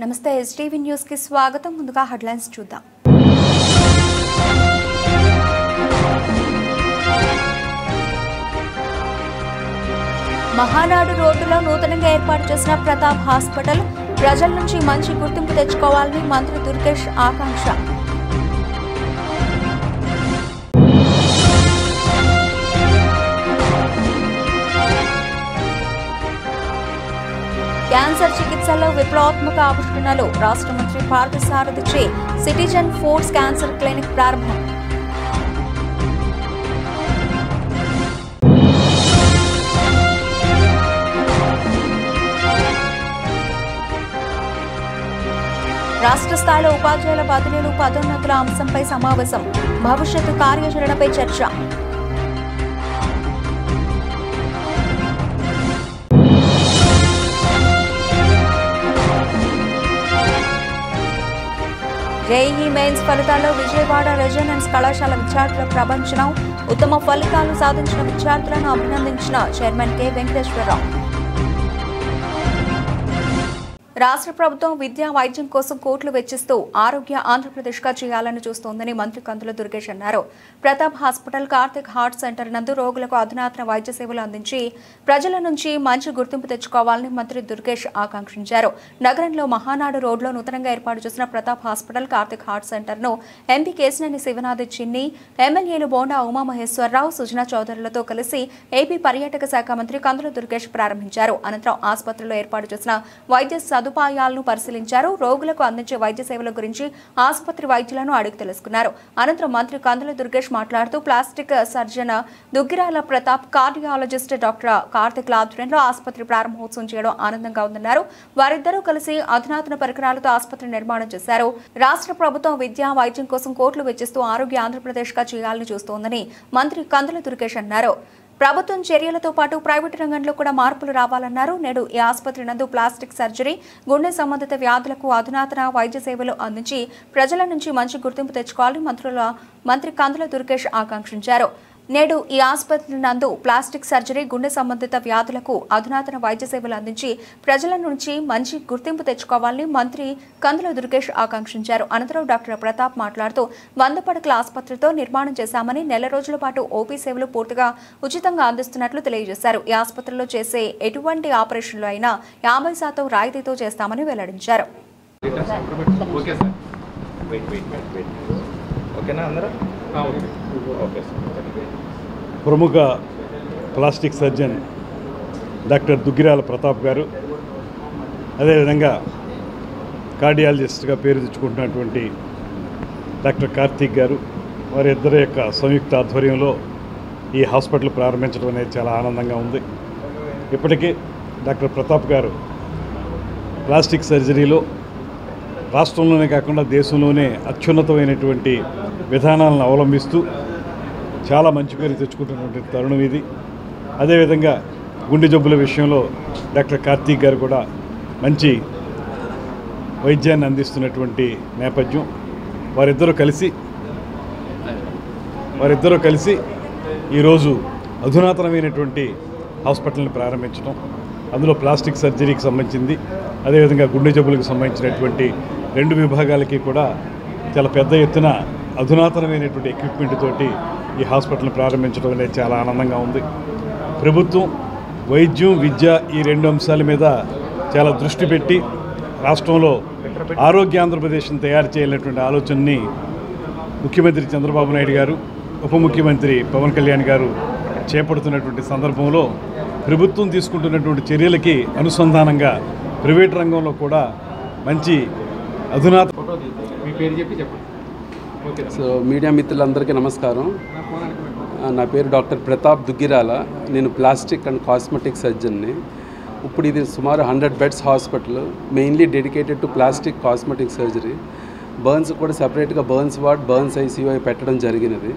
నమస్తే STV news కి స్వాగతం. ముందుగా హెడ్లైన్స్ చూద్దాం. మహానాడు రోడ్డులో నూతనంగా ఏర్పాటు చేసిన ప్రతాప్ హాస్పిటల్ ప్రజల నుంచి మంచి గుర్తింపు తెచ్చుకోవాలని మంత్రి దుర్గేష్ ఆకాంక్ష. క్యాన్సర్ చికిత్సలో విప్లవాత్మక ఆవిష్కరణలు రాష్ట్ర మంత్రి పార్థసారథిచే సిటిజన్ ఫోర్స్ క్యాన్సర్ క్లినిక్ ప్రారంభం. రాష్ట్ర స్థాయిలో ఉపాధ్యాయుల బదిలీలు పదోన్నతుల అంశంపై సమావేశం. భవిష్యత్తు కార్యాచరణపై చర్చ. జేఈఈ మెయిన్స్ ఫలితాల్లో విజయవాడ రెసిడెన్స్ కళాశాల విద్యార్థుల ప్రపంచనం. ఉత్తమ ఫలితాలు సాధించిన విద్యార్థులను అభినందించిన చైర్మన్ కె వెంకటేశ్వరరావు. రాష్ట్ర ప్రభుత్వం విద్యా వైద్యం కోసం కోట్లు వెచ్చిస్తూ ఆరోగ్య ఆంధ్రప్రదేశ్గా చేయాలని చూస్తోందని మంత్రి కందుల దుర్గేష్ అన్నారు. Pratap hospital, Karthik heart center నందు రోగులకు అధునాతన వైద్య సేవలు అందించి ప్రజల నుంచి మంచి గుర్తింపు తెచ్చుకోవాలని మంత్రి దుర్గేష్ ఆకాంక్షించారు. నగరంలో మహానాడు రోడ్లో నూతనంగా ఏర్పాటు చేసిన Pratap hospital, Karthik heart center ను ఎంపీ కేశినేని శివనాథ్ చిన్ని, ఎమ్మెల్యేలు బోండా ఉమామహేశ్వరరావు, సుజనా చౌదరులతో కలిసి ఏపీ పర్యాటక శాఖ మంత్రి కందుల దుర్గేష్ ప్రారంభించారు. అనంతరం ఆసుపత్రిలో ఏర్పాటు చేసిన వైద్య సదుపాయాలను పరిశీలించారు. రోగులకు అందించే వైద్య సేవల గురించి ఆసుపత్రి వైద్యులను అడిగి తెలుసుకున్నారు. అనంతరం మంత్రి కందుల దుర్గేష్ మాట్లాడుతూ plastic surgeon Duggirala Pratap, cardiologist doctor Karthik ఆధ్వర్యంలో ఆసుపత్రి ప్రారంభోత్సవం చేయడం ఆనందంగా ఉందన్నారు. వారిద్దరూ కలిసి అధునాతన పరికరాలతో ఆసుపత్రి నిర్మాణం చేశారు. రాష్ట్ర ప్రభుత్వం విద్యా వైద్యం కోసం కోట్లు వెచ్చిస్తూ ఆరోగ్య ఆంధ్రప్రదేశ్ గా చేయాలని చూస్తోందని మంత్రి కందుల దుర్గేష్ అన్నారు. ప్రభుత్వం చర్యలతో పాటు ప్రైవేటు రంగంలో కూడా మార్పులు రావాలన్నారు. నేడు ఈ ఆసుపత్రి నందు ప్లాస్టిక్ సర్జరీ, గుండె సంబంధిత వ్యాధులకు అధునాతన వైద్య సేవలు అందించి ప్రజల నుంచి మంచి గుర్తింపు తెచ్చుకోవాలని మంత్రి కందుల దుర్గేష్ ఆకాంక్షించారు. నేడు ఈ ఆసుపత్రి నందు ప్లాస్టిక్ సర్జరీ, గుండె సంబంధిత వ్యాధులకు అధునాతన వైద్య సేవలు అందించి ప్రజల నుంచి మంచి గుర్తింపు తెచ్చుకోవాలని మంత్రి కందుల దుర్గేష్ ఆకాంక్షించారు. అనంతరం డాక్టర్ ప్రతాప్ మాట్లాడుతూ 100 పడకల ఆసుపత్రితో నిర్మాణం చేశామని, నెల రోజుల పాటు ఓపీ సేవలు పూర్తిగా ఉచితంగా అందిస్తున్నట్లు తెలియజేశారు. ఈ ఆసుపత్రిలో చేసే ఎటువంటి ఆపరేషన్లు అయినా 50% రాయితీతో చేస్తామని వెల్లడించారు. ప్రముఖ plastic surgeon doctor Duggirala Pratap గారు, అదేవిధంగా కార్డియాలజిస్ట్గా పేరు తెచ్చుకుంటున్నటువంటి డాక్టర్ కార్తిక్ గారు, వారిద్దరి యొక్క సంయుక్త ఆధ్వర్యంలో ఈ హాస్పిటల్ ప్రారంభించడం అనేది చాలా ఆనందంగా ఉంది. ఇప్పటికే డాక్టర్ ప్రతాప్ గారు ప్లాస్టిక్ సర్జరీలో రాష్ట్రంలోనే కాకుండా దేశంలోనే అత్యున్నతమైనటువంటి విధానాలను అవలంబిస్తూ చాలా మంచి పేరు తెచ్చుకుంటున్నటువంటి తరుణం ఇది. అదేవిధంగా గుండె జబ్బుల విషయంలో డాక్టర్ కార్తీక్ గారు కూడా మంచి వైద్యాన్ని అందిస్తున్నటువంటి నేపథ్యం. వారిద్దరూ కలిసి ఈరోజు అధునాతనమైనటువంటి హాస్పిటల్ని ప్రారంభించడం, అందులో ప్లాస్టిక్ సర్జరీకి సంబంధించింది, అదేవిధంగా గుండె జబ్బులకు సంబంధించినటువంటి 2 విభాగాలకి కూడా చాలా పెద్ద ఎత్తున అధునాతనమైనటువంటి ఎక్విప్మెంట్ తోటి ఈ హాస్పిటల్ని ప్రారంభించడం అనేది చాలా ఆనందంగా ఉంది. ప్రభుత్వం వైద్యం, విద్య ఈ 2 అంశాల మీద చాలా దృష్టి పెట్టి రాష్ట్రంలో ఆరోగ్య ఆంధ్రప్రదేశ్ని తయారు చేయాలనేటువంటి ఆలోచనని ముఖ్యమంత్రి చంద్రబాబు నాయుడు గారు, ఉప ముఖ్యమంత్రి పవన్ కళ్యాణ్ గారు చేపడుతున్నటువంటి సందర్భంలో ప్రభుత్వం తీసుకుంటున్నటువంటి చర్యలకి అనుసంధానంగా ప్రైవేట్ రంగంలో కూడా మంచి అధునాతన. సో మీడియా మిత్రులందరికీ నమస్కారం. నా పేరు డాక్టర్ ప్రతాప్ దుగ్గిరాల. నేను ప్లాస్టిక్ అండ్ కాస్మెటిక్ సర్జన్ని. ఇప్పుడు ఇది సుమారు 100 beds hospital, mainly dedicated to plastic cosmetic surgery. Burns కూడా సెపరేట్గా బర్న్స్ వార్డ్, బర్న్స్ ఐసీయూ పెట్టడం జరిగినది.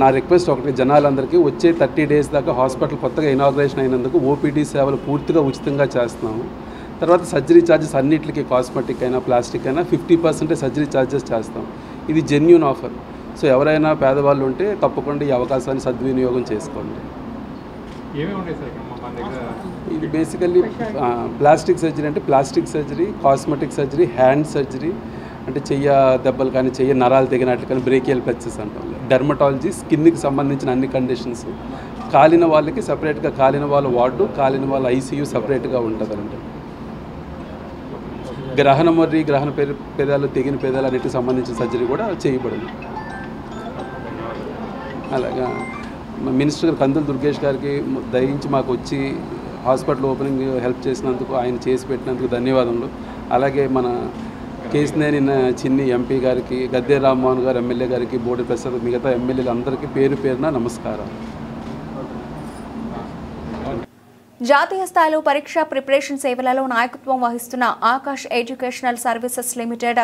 నా రిక్వెస్ట్ ఒకటి, జనాలందరికీ వచ్చే 30 డేస్ దాకా హాస్పిటల్ కొత్తగా ఇనాగ్రేషన్ అయినందుకు ఓపీడీ సేవలు పూర్తిగా ఉచితంగా చేస్తున్నాము. తర్వాత సర్జరీ ఛార్జెస్ అన్నింటికి, కాస్మెటిక్ అయినా ప్లాస్టిక్ అయినా 50% సర్జరీ ఛార్జెస్ చేస్తాం. ఇది జెన్యూన్ ఆఫర్. సో ఎవరైనా పేదవాళ్ళు ఉంటే తప్పకుండా ఈ అవకాశాన్ని సద్వినియోగం చేసుకోండి. ఇది బేసికల్లీ ప్లాస్టిక్ సర్జరీ అంటే plastic surgery, cosmetic surgery, hand surgery అంటే చెయ్య దెబ్బలు కానీ చెయ్య నరాలు తెగినట్లు కానీ బ్రేకియల్ ప్లెక్సెస్ అంటాం. డెర్మటాలజీ స్కిన్కి సంబంధించిన అన్ని కండిషన్స్. కాలిన వాళ్ళకి సపరేట్గా కాలిన వాళ్ళ వార్డు, కాలిన వాళ్ళ ఐసీయూ సపరేట్గా ఉంటుందండి. గ్రహణ మర్రి, గ్రహణ పేదాలు, తెగిన పేదాలు అన్నిటికి సంబంధించిన సర్జరీ కూడా చేయబడింది. అలాగా మినిస్టర్ గారు కందుల దుర్గేష్ గారికి దయించి మాకు వచ్చి హాస్పిటల్ ఓపెనింగ్ హెల్ప్ చేసినందుకు, ఆయన చేసి పెట్టినందుకు ధన్యవాదములు. అలాగే మన కేసినేని చిన్ని ఎంపీ గారికి, గద్దె రామ్మోహన్ గారు ఎమ్మెల్యే గారికి, బోడి ప్రసాద్, మిగతా ఎమ్మెల్యేలు అందరికీ పేరు పేరున నమస్కారం. జాతీయ స్థాయిలో పరీక్షా ప్రిపరేషన్ సేవలలో నాయకత్వం వహిస్తున్న Akash educational services limited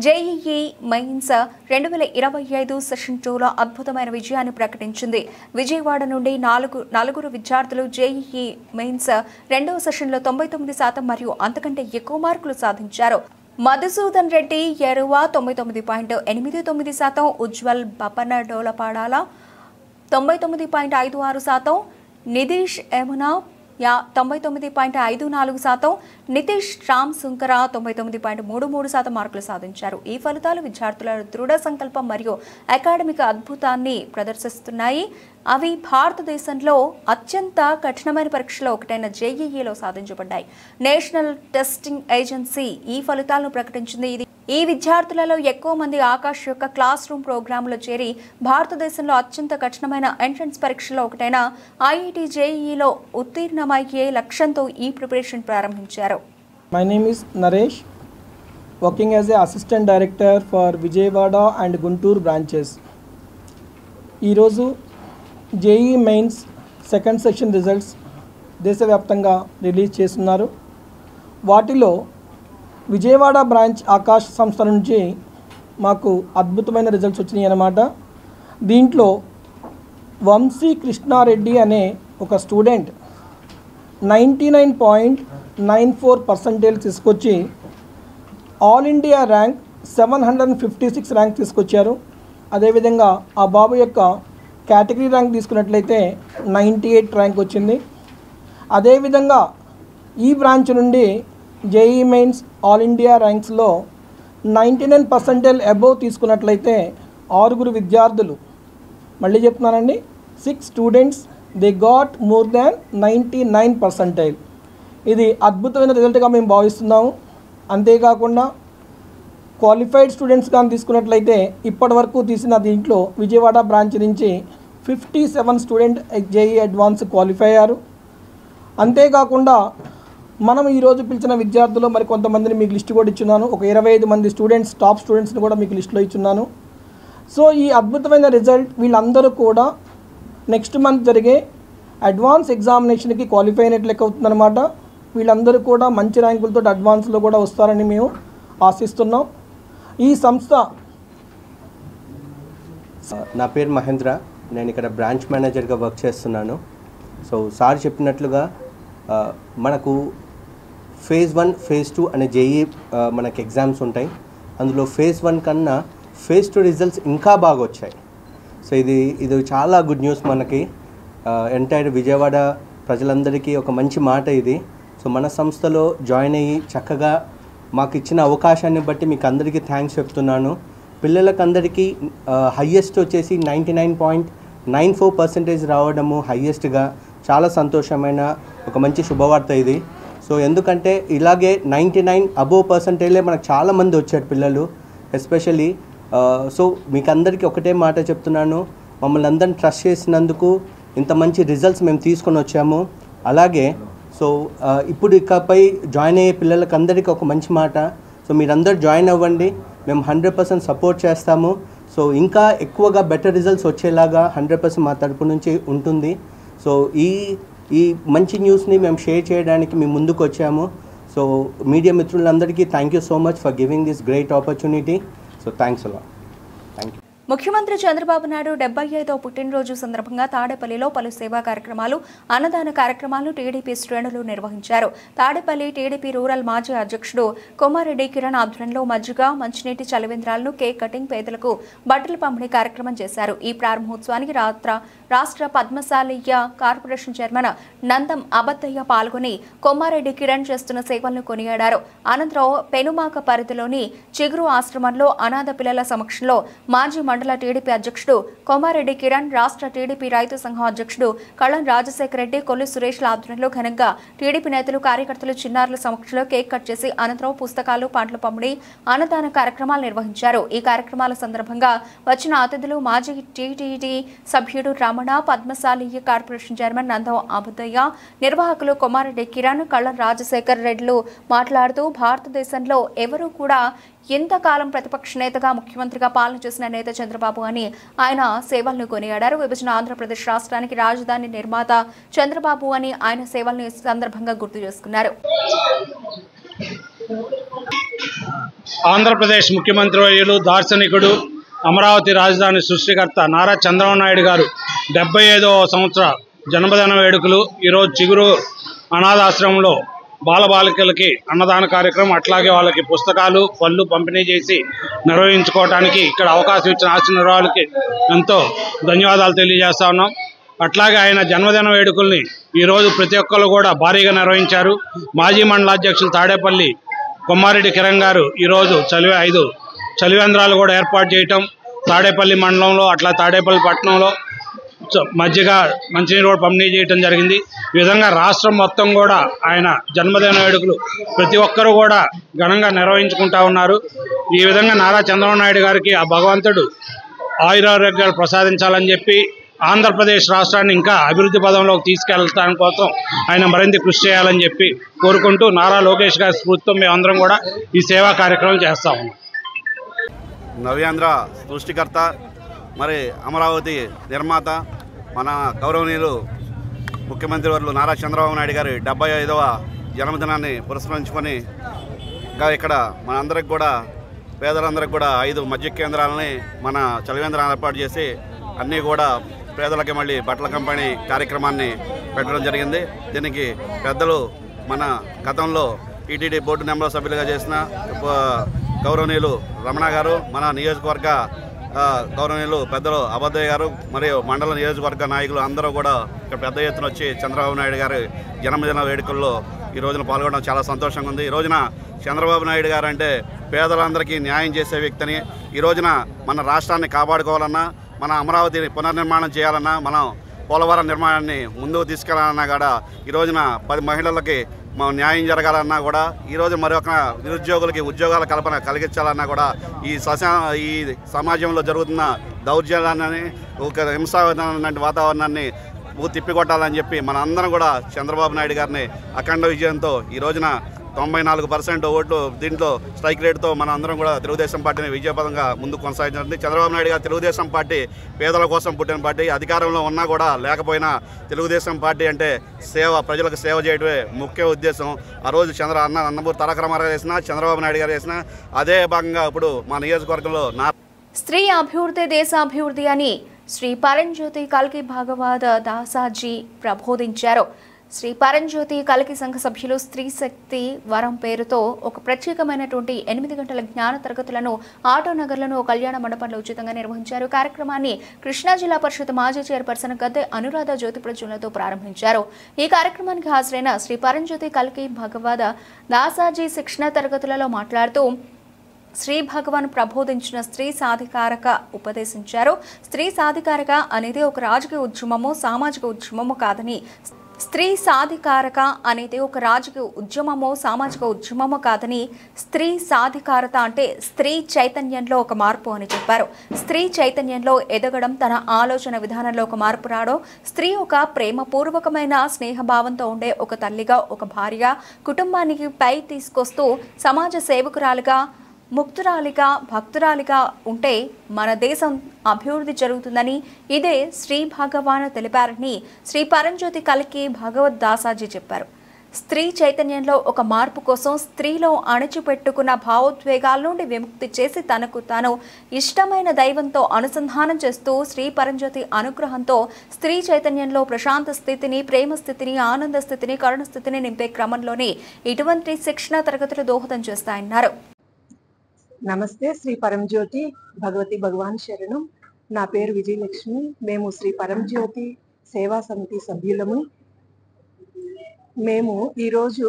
JEE mains 2025 session 2లో అద్భుతమైన విజయాన్ని ప్రకటించింది. విజయవాడ నుండి నలుగురు విద్యార్థులు జేఈఈ మెయిన్స్ రెండవ సెషన్లో 99% మరియు అంతకంటే ఎక్కువ మార్కులు సాధించారు. మధుసూదన్ రెడ్డి ఎరువ 99.89%, ఉజ్వల్ బపన డోలపాడాల 99.56%, నితీష్ యమునా 99.54%, నితీష్ రామ్ సుంకర 99.33% మార్కులు సాధించారు. ఈ ఫలితాలు విద్యార్థుల దృఢ సంకల్పం మరియు అకాడమిక్ అద్భుతాన్ని ప్రదర్శిస్తున్నాయి. అవి భారతదేశంలో అత్యంత కఠినమైన పరీక్షలో ఒకటైన జేఈఈలో సాధించబడ్డాయి. నేషనల్ టెస్టింగ్ ఏజెన్సీ ఈ ఫలితాలను ప్రకటించింది. ఈ విద్యార్థులలో ఎక్కువ మంది ఆకాష్ యొక్క క్లాస్ రూమ్ ప్రోగ్రాంలో చేరి భారతదేశంలో అత్యంత కఠినమైన ఎంట్రన్స్ పరీక్షలో ఒకటైన ఐఐటి జేఈఈలో ఉత్తీర్ణమయ్యే లక్ష్యంతో ఈ ప్రిపరేషన్ ప్రారంభించారు. My name is Naresh, working as a assistant director for Vijayawada and Guntur branches. ఈరోజు JEE mains second section results దేశవ్యాప్తంగా రిలీజ్ చేస్తున్నారు. వాటిలో విజయవాడ బ్రాంచ్ ఆకాష్ సంస్థ నుంచి మాకు అద్భుతమైన రిజల్ట్స్ వచ్చినాయి అన్నమాట. దీంట్లో వంశీ కృష్ణారెడ్డి అనే ఒక స్టూడెంట్ 99.94% తీసుకొచ్చి ఆల్ ఇండియా ర్యాంక్ 756 ర్యాంక్ తీసుకొచ్చారు. అదేవిధంగా ఆ బాబు యొక్క కేటగిరీ ర్యాంక్ తీసుకున్నట్లయితే 98 ర్యాంక్ వచ్చింది. అదేవిధంగా ఈ బ్రాంచ్ నుండి జేఈఈ మెయిన్స్ ఆల్ ఇండియా ర్యాంక్స్లో 99% అబోవ్ తీసుకున్నట్లయితే 6 విద్యార్థులు, మళ్ళీ చెప్తున్నానండి, 6 students they got more than 99%. ఇది అద్భుతమైన రిజల్ట్గా మేము భావిస్తున్నాము. అంతేకాకుండా క్వాలిఫైడ్ స్టూడెంట్స్ కానీ తీసుకున్నట్లయితే ఇప్పటి వరకు తీసిన దీంట్లో విజయవాడ బ్రాంచ్ నుంచి 57 స్టూడెంట్ జేఈఈ అడ్వాన్స్ క్వాలిఫై అయ్యారు. అంతేకాకుండా మనం ఈరోజు పిలిచిన విద్యార్థులు మరి కొంతమందిని మీకు లిస్ట్ కూడా ఇచ్చున్నాను. ఒక 25 మంది స్టూడెంట్స్, టాప్ స్టూడెంట్స్ని కూడా మీకు లిస్టులో ఇచ్చున్నాను. సో ఈ అద్భుతమైన రిజల్ట్ వీళ్ళందరూ కూడా నెక్స్ట్ మంత్ జరిగే అడ్వాన్స్ ఎగ్జామినేషన్కి క్వాలిఫై అయినట్లు లెక్క అవుతుందన్నమాట. వీళ్ళందరూ కూడా మంచి ర్యాంకులతో అడ్వాన్స్లో కూడా వస్తారని మేము ఆశిస్తున్నాం. ఈ సంస్థ నా పేరు మహేంద్ర, నేను ఇక్కడ బ్రాంచ్ మేనేజర్గా వర్క్ చేస్తున్నాను. సో సార్ చెప్పినట్లుగా మనకు ఫేజ్ 1, ఫేజ్ 2 అనే జేఈఈ మనకి ఎగ్జామ్స్ ఉంటాయి. అందులో ఫేజ్ 1 కన్నా ఫేజ్ 2 రిజల్ట్స్ ఇంకా బాగా వచ్చాయి. సో ఇది చాలా గుడ్ న్యూస్ మనకి, ఎంటైర్ విజయవాడ ప్రజలందరికీ ఒక మంచి మాట ఇది. సో మన సంస్థలో జాయిన్ అయ్యి చక్కగా మాకు ఇచ్చిన అవకాశాన్ని బట్టి మీకు అందరికీ థ్యాంక్స్ చెప్తున్నాను. పిల్లలకందరికీ హయ్యెస్ట్ వచ్చేసి 99.94% రావడము హయ్యెస్ట్గా చాలా సంతోషమైన ఒక మంచి శుభవార్త ఇది. సో ఎందుకంటే ఇలాగే 99 అబోవ్ పర్సెంటేజ్లే మనకు చాలామంది వచ్చారు పిల్లలు ఎస్పెషల్లీ. సో మీకు అందరికీ ఒకటే మాట చెప్తున్నాను, మమ్మల్ని అందరిని ట్రస్ట్ చేసినందుకు ఇంత మంచి రిజల్ట్స్ మేము తీసుకొని వచ్చాము. అలాగే సో ఇప్పుడు ఇకపై జాయిన్ అయ్యే పిల్లలకి అందరికీ ఒక మంచి మాట, సో మీరందరూ జాయిన్ అవ్వండి, మేము 100% సపోర్ట్ చేస్తాము. సో ఇంకా ఎక్కువగా బెటర్ రిజల్ట్స్ వచ్చేలాగా 100% మా తరపు నుంచి ఉంటుంది. సో ఈ మంచి న్యూస్ని మేము షేర్ చేయడానికి మేము ముందుకు వచ్చాము. సో మీడియా మిత్రులందరికీ thank you so much for giving this great opportunity. So thanks a lot. Thank you. ముఖ్యమంత్రి చంద్రబాబు నాయుడు 75వ పుట్టినరోజు సందర్భంగా తాడేపల్లిలో పలు సేవా కార్యక్రమాలు, అన్నదాన కార్యక్రమాలు టీడీపీ శ్రేణులు నిర్వహించారు. తాడేపల్లి టీడీపీ రూరల్ మాజీ అధ్యక్షుడు కొమారెడ్డి కిరణ్ ఆధ్వర్యంలో మజ్జిగ, మంచినీటి చలివేంద్రాలను, కేక్ కటింగ్, పేదలకు బట్టల పంపిణీ కార్యక్రమం చేశారు. ఈ ప్రారంభోత్సవానికి రాష్ట్ర పద్మశాలీయ కార్పొరేషన్ చైర్మన్ నందం అబద్దయ్య పాల్గొని కొమారెడ్డి కిరణ్ చేస్తున్న సేవలను కొనియాడారు. అనంతరం పెనుమాక పరిధిలోని చిగురు ఆశ్రమంలో అనాథ పిల్లల సమక్షంలో మాజీ మండల టీడీపీ అధ్యక్షుడు కొమారెడ్డి కిరణ్, రాష్ట్ర టీడీపీ రైతు సంఘం అధ్యక్షుడు కళం రాజశేఖర రెడ్డి, కొల్లి సురేష్ల ఆధ్వర్యంలో ఘనంగా టీడీపీ నేతలు, కార్యకర్తలు, చిన్నారుల సమక్షంలో కేక్ కట్ చేసి అనంతరం పుస్తకాలు, పండ్ల పంపిణీ, అన్నదాన కార్యక్రమాలు నిర్వహించారు. ఈ కార్యక్రమాల సందర్భంగా వచ్చిన అతిథులు మాజీ టీటీడీ సభ్యుడు రమణ, పద్మశాలీయ కార్పొరేషన్ చైర్మన్ నందం అబద్దయ్య, నిర్వాహకులు కొమారెడ్డి కిరణ్, కళం రాజశేఖర రెడ్డిలు మాట్లాడుతూ భారతదేశంలో ఎవరూ కూడా ఎంతకాలం ప్రతిపక్ష నేతగా, ముఖ్యమంత్రిగా పాలన చేసిన నేత చంద్రబాబు అని ఆయన సేవలను కొనియాడారు. విభజన ఆంధ్రప్రదేశ్ రాష్ట్రానికి రాజధాని నిర్మాత చంద్రబాబు అని ఆయన సేవలను ఈ సందర్భంగా గుర్తు చేసుకున్నారు. ఆంధ్రప్రదేశ్ ముఖ్యమంత్రి వర్యులు, దార్శనికుడు, అమరావతి రాజధాని సృష్టికర్త నారా చంద్రబాబు నాయుడు గారు 75వ సంవత్సర జన్మదిన వేడుకలు ఈరోజు చిగురు అనాథాశ్రమంలో బాలబాలికలకి అన్నదాన కార్యక్రమం, అట్లాగే వాళ్ళకి పుస్తకాలు, పళ్ళు పంపిణీ చేసి నిర్వహించుకోవడానికి ఇక్కడ అవకాశం ఇచ్చిన ఆశీర్వాదాలకి ఎంతో ధన్యవాదాలు తెలియజేస్తా ఉన్నాం. అట్లాగే ఆయన జన్మదిన వేడుకల్ని ఈరోజు ప్రతి ఒక్కరు కూడా భారీగా నిర్వహించారు. మాజీ మండల అధ్యక్షులు తాడేపల్లి కొమ్మారెడ్డి కిరణ్ గారు ఈరోజు 5 చలివేంద్రాలు కూడా ఏర్పాటు చేయటం, తాడేపల్లి మండలంలో అట్లా తాడేపల్లి పట్టణంలో మజ్జిగ, మంచినీరు కూడా పంపిణీ చేయడం జరిగింది. ఈ విధంగా రాష్ట్రం మొత్తం కూడా ఆయన జన్మదిన వేడుకలు ప్రతి ఒక్కరూ కూడా ఘనంగా నిర్వహించుకుంటా ఉన్నారు. ఈ విధంగా నారా చంద్రబాబు నాయుడు గారికి ఆ భగవంతుడు ఆయురారోగ్యాలు ప్రసాదించాలని చెప్పి ఆంధ్రప్రదేశ్ రాష్ట్రాన్ని ఇంకా అభివృద్ధి పదంలోకి తీసుకెళ్లడం కోసం ఆయన మరింత కృషి చేయాలని చెప్పి కోరుకుంటూ నారా లోకేష్ గారి స్ఫూర్తితో మేమందరం కూడా ఈ సేవా కార్యక్రమం చేస్తా ఉన్నాం. నవ్యాంధ్ర సృష్టికర్త, మరి అమరావతి నిర్మాత, మన గౌరవనీయులు ముఖ్యమంత్రి వర్యులు నారా చంద్రబాబు నాయుడు గారి 75వ జన్మదినాన్ని పురస్కరించుకొని ఇక్కడ మనందరికి కూడా, పేదలందరికీ కూడా 5 మజ్జిగ కేంద్రాలని, మన చలివేంద్రాలను ఏర్పాటు చేసి అన్నీ కూడా పేదలకి మళ్ళీ బట్టల కంపెనీ కార్యక్రమాన్ని పెట్టడం జరిగింది. దీనికి పెద్దలు మన గతంలో టీటీడీ బోర్డు మెంబర్ సభ్యులుగా చేసిన గౌరవనీయులు రమణ గారు, మన నియోజకవర్గ గౌరవనీయులు పెద్దలు అబద్దయ్య గారు, మరియు మండల నియోజకవర్గ నాయకులు అందరూ కూడా ఇక్కడ పెద్ద ఎత్తున వచ్చి చంద్రబాబు నాయుడు గారి జన్మదిన వేడుకల్లో ఈ రోజున పాల్గొనడం చాలా సంతోషంగా ఉంది. ఈ రోజున చంద్రబాబు నాయుడు గారు అంటే పేదలందరికీ న్యాయం చేసే వ్యక్తిని, ఈ రోజున మన రాష్ట్రాన్ని కాపాడుకోవాలన్నా, మన అమరావతిని పునర్నిర్మాణం చేయాలన్నా, మనం పోలవరం నిర్మాణాన్ని ముందుకు తీసుకెళ్లాలన్నా కూడా, ఈ రోజున 10 మహిళలకి న్యాయం జరగాలన్నా కూడా, ఈరోజు మరొక నిరుద్యోగులకి ఉద్యోగాల కల్పన కలిగించాలన్నా కూడా, ఈ సమాజంలో జరుగుతున్న దౌర్జన్యాన్ని, ఒక హింసాత్మక వాతావరణాన్ని తిప్పికొట్టాలని చెప్పి మన అందరం కూడా చంద్రబాబు నాయుడు గారిని అఖండ విజయంతో ఈ రోజున 94% ఓట్లు దీంట్లో స్ట్రైక్ రేటుతో మన అందరం కూడా తెలుగుదేశం పార్టీని విజయపదంగా ముందుకు కొనసాగించారు. చంద్రబాబు నాయుడు గారు తెలుగుదేశం పార్టీ పేదల కోసం పుట్టిన పార్టీ. అధికారంలో ఉన్నా కూడా లేకపోయినా తెలుగుదేశం పార్టీ అంటే సేవ, ప్రజలకు సేవ చేయడమే ముఖ్య ఉద్దేశం. ఆ రోజు నందమూరి తారక రామారావు గారు చేసిన, చంద్రబాబు నాయుడు గారు చేసిన అదే భాగంగా ఇప్పుడు మా నియోజకవర్గంలో స్త్రీ అభివృద్ధి దేశాభివృద్ధి అని శ్రీ పరంజ్యోతి కల్కి భాగవత దాసాజీ ప్రబోధించారు. శ్రీ పరంజ్యోతి కల్కి సంఘ సభ్యులు స్త్రీ శక్తి వరం పేరుతో ఒక ప్రత్యేకమైనటువంటి 8 గంటల జ్ఞాన తరగతులను ఆటోనగర్లను కళ్యాణ మండపంలో ఉచితంగా నిర్వహించారు. కార్యక్రమాన్ని కృష్ణా జిల్లా పరిషత్ మాజీ చైర్పర్సన్ గద్దె అనురాధ జ్యోతి ప్రజ్వలతో ప్రారంభించారు. ఈ కార్యక్రమానికి హాజరైన శ్రీ పరంజ్యోతి కల్కి భగవద దాసాజీ శిక్షణ తరగతులలో మాట్లాడుతూ శ్రీ భగవాన్ ప్రబోధించిన స్త్రీ సాధికారక ఉపదేశించారు. స్త్రీ సాధికారక అనేది ఒక రాజకీయ ఉద్యమము, సామాజిక ఉద్యమము కాదని, స్త్రీ సాధికారక అనేది ఒక రాజకీయ ఉద్యమము, సామాజిక ఉద్యమము కాదని, స్త్రీ సాధికారత అంటే స్త్రీ చైతన్యంలో ఒక మార్పు అని చెప్పారు. స్త్రీ చైతన్యంలో ఎదగడం, తన ఆలోచన విధానంలో ఒక మార్పు రావడం, స్త్రీ ఒక ప్రేమపూర్వకమైన స్నేహభావంతో ఉండే ఒక తల్లిగా, ఒక భార్యగా, కుటుంబానికి పై తీసుకొస్తూ సమాజ సేవకురాలుగా, ముక్తురాలిగా, భక్తురాలిగా ఉంటే మన దేశం అభివృద్ధి జరుగుతుందని ఇదే శ్రీ భగవాన్ తెలిపారని శ్రీ పరంజ్యోతి కల్కి భగవద్ దాసాజీ చెప్పారు. స్త్రీ చైతన్యంలో ఒక మార్పు కోసం స్త్రీలో అణిచిపెట్టుకున్న భావోద్వేగాల నుండి విముక్తి చేసి తనకు తాను ఇష్టమైన దైవంతో అనుసంధానం చేస్తూ శ్రీ పరంజ్యోతి అనుగ్రహంతో స్త్రీ చైతన్యంలో ప్రశాంత స్థితిని, ప్రేమ స్థితిని, ఆనంద స్థితిని, కరుణ స్థితిని నింపే క్రమంలోనే ఇటువంటి శిక్షణ తరగతులు దోహదం చేస్తాయన్నారు. నమస్తే. శ్రీ పరంజ్యోతి భగవతి భగవాన్ శరణం. నా పేరు విజయలక్ష్మి. మేము శ్రీ పరంజ్యోతి సేవా సమితి సభ్యులము. మేము ఈరోజు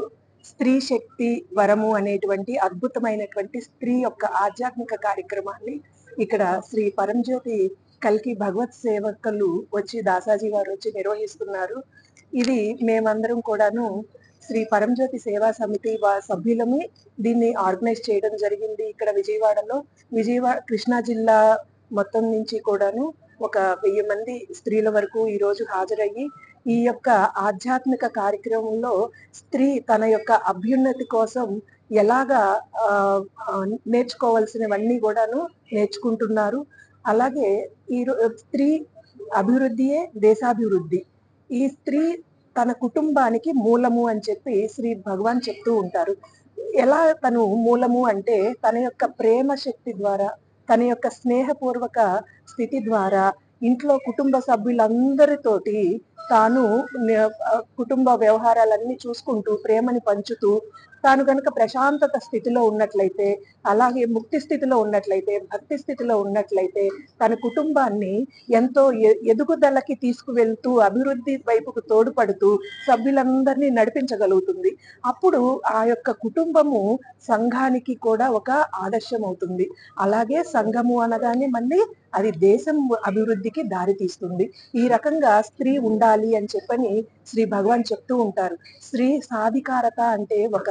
స్త్రీ శక్తి వరము అనేటువంటి అద్భుతమైనటువంటి స్త్రీ యొక్క ఆధ్యాత్మిక కార్యక్రమాన్ని ఇక్కడ శ్రీ పరంజ్యోతి కల్కి భగవత్ సేవకులు వచ్చి దాసాజీ వారు వచ్చి నిర్వహిస్తున్నారు. ఇది మేమందరం కూడాను శ్రీ పరంజ్యోతి సేవా సమితి సభ్యులము దీన్ని ఆర్గనైజ్ చేయడం జరిగింది. ఇక్కడ విజయవాడలో కృష్ణా జిల్లా మొత్తం నుంచి కూడాను ఒక 1000 మంది స్త్రీల వరకు ఈరోజు హాజరయ్యి ఈ యొక్క ఆధ్యాత్మిక కార్యక్రమంలో స్త్రీ తన యొక్క అభ్యున్నతి కోసం ఎలాగా నేర్చుకోవాల్సినవన్నీ కూడాను నేర్చుకుంటున్నారు. అలాగే స్త్రీ అభివృద్ధియే దేశాభివృద్ధి. ఈ స్త్రీ తన కుటుంబానికి మూలము అని చెప్పి శ్రీ భగవాన్ చెప్తూ ఉంటారు. ఎలా తను మూలము అంటే తన యొక్క ప్రేమ శక్తి ద్వారా, తన యొక్క స్నేహపూర్వక స్థితి ద్వారా ఇంట్లో కుటుంబ సభ్యులందరితోటి తాను కుటుంబ వ్యవహారాలన్నీ చూసుకుంటూ ప్రేమని పంచుతూ తాను కనుక ప్రశాంతత స్థితిలో ఉన్నట్లయితే, అలాగే ముక్తి స్థితిలో ఉన్నట్లయితే, భక్తి స్థితిలో ఉన్నట్లయితే తన కుటుంబాన్ని ఎంతో ఎదుగుదలకి తీసుకువెళ్తూ అభివృద్ధి వైపుకు తోడ్పడుతూ సభ్యులందరినీ నడిపించగలుగుతుంది. అప్పుడు ఆ యొక్క కుటుంబము సంఘానికి కూడా ఒక ఆదర్శం అవుతుంది. అలాగే సంఘము అనగానే మళ్ళీ అది దేశం అభివృద్ధికి దారి తీస్తుంది. ఈ రకంగా స్త్రీ ఉండాలి అని చెప్పని శ్రీ భగవాన్ చెప్తూ ఉంటారు. స్త్రీ సాధికారత అంటే ఒక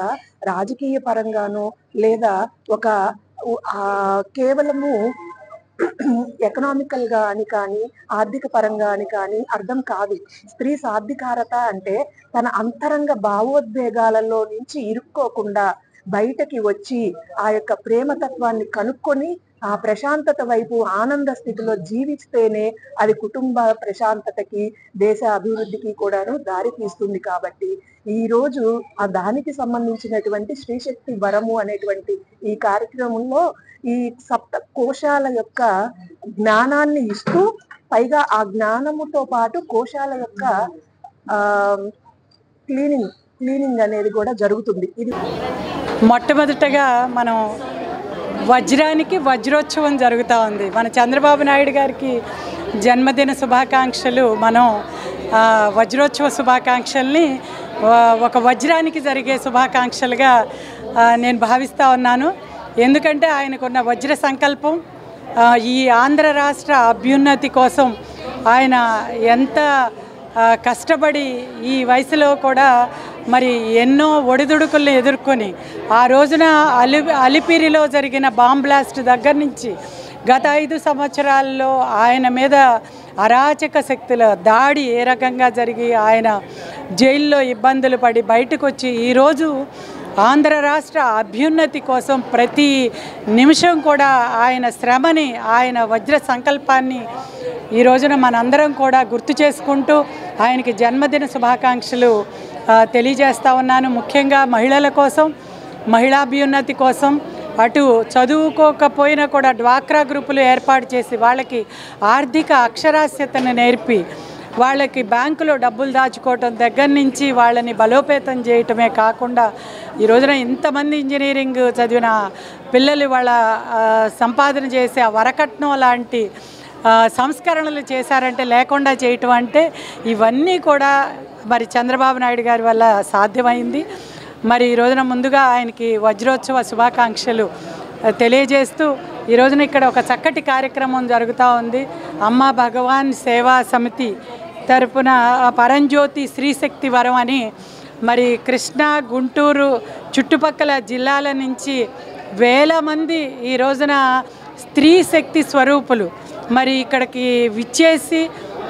రాజకీయ పరంగానో లేదా ఒక కేవలము ఎకనామికల్ గా అని కానీ ఆర్థిక పరంగా అని కానీ అర్థం కాదు. స్త్రీ సాధికారత అంటే తన అంతరంగ భావోద్వేగాలలో నుంచి ఇరుక్కోకుండా బయటకి వచ్చి ఆ యొక్క ప్రేమతత్వాన్ని కనుక్కొని ఆ ప్రశాంతత వైపు ఆనంద స్థితిలో జీవిస్తేనే అది కుటుంబ ప్రశాంతతకి, దేశ అభివృద్ధికి కూడాను దారి తీస్తుంది. కాబట్టి ఈ రోజు ఆ దానికి సంబంధించినటువంటి శ్రీశక్తి వరము అనేటువంటి ఈ కార్యక్రమంలో ఈ సప్త కోశాల యొక్క జ్ఞానాన్ని ఇస్తూ, పైగా ఆ జ్ఞానముతో పాటు కోశాల యొక్క క్లీనింగ్ అనేది కూడా జరుగుతుంది. ఇది మొట్టమొదటగా మనం వజ్రానికి వజ్రోత్సవం జరుగుతూ ఉంది. మన చంద్రబాబు నాయుడు గారికి జన్మదిన శుభాకాంక్షలు. మనం వజ్రోత్సవ శుభాకాంక్షల్ని ఒక వజ్రానికి జరిగే శుభాకాంక్షలుగా నేను భావిస్తూ ఉన్నాను. ఎందుకంటే ఆయనకున్న వజ్ర సంకల్పం, ఈ ఆంధ్ర రాష్ట్ర అభ్యున్నతి కోసం ఆయన ఎంత కష్టపడి ఈ వయసులో కూడా మరి ఎన్నో ఒడిదుడుకులను ఎదుర్కొని ఆ రోజున అలిపిరిలో జరిగిన బాంబ్ బ్లాస్ట్ దగ్గర నుంచి గత 5 సంవత్సరాల్లో ఆయన మీద అరాచక శక్తుల దాడి ఏ రకంగా జరిగి ఆయన జైల్లో ఇబ్బందులు పడి బయటకు వచ్చి ఈరోజు ఆంధ్ర రాష్ట్ర అభ్యున్నతి కోసం ప్రతి నిమిషం కూడా ఆయన శ్రమని, ఆయన వజ్ర సంకల్పాన్ని ఈ రోజున మనందరం కూడా గుర్తు చేసుకుంటూ ఆయనకి జన్మదిన శుభాకాంక్షలు తెలియజేస్తూ ఉన్నాను. ముఖ్యంగా మహిళల కోసం, మహిళాభ్యున్నతి కోసం, అటు చదువుకోకపోయినా కూడా డ్వాక్రా గ్రూపులు ఏర్పాటు చేసి వాళ్ళకి ఆర్థిక అక్షరాస్యతను నేర్పి వాళ్ళకి బ్యాంకులో డబ్బులు దాచుకోవటం దగ్గర నుంచి వాళ్ళని బలోపేతం చేయటమే కాకుండా ఈ రోజున ఇంతమంది ఇంజనీరింగ్ చదివిన పిల్లలు వాళ్ళ సంపాదన చేసే ఆ వరకట్నం లాంటి సంస్కరణలు చేశారంటే, లేకుండా చేయటం అంటే ఇవన్నీ కూడా మరి చంద్రబాబు నాయుడు గారి వల్ల సాధ్యమైంది. మరి ఈ రోజున ముందుగా ఆయనకి వజ్రోత్సవ శుభాకాంక్షలు తెలియజేస్తూ ఈ రోజున ఇక్కడ ఒక చక్కటి కార్యక్రమం జరుగుతూ ఉంది. అమ్మ భగవాన్ సేవా సమితి తరపున పరంజ్యోతి శ్రీశక్తి వరం అని మరి కృష్ణా, గుంటూరు చుట్టుపక్కల జిల్లాల నుంచి వేల మంది ఈ రోజున స్త్రీ శక్తి స్వరూపులు మరి ఇక్కడికి విచ్చేసి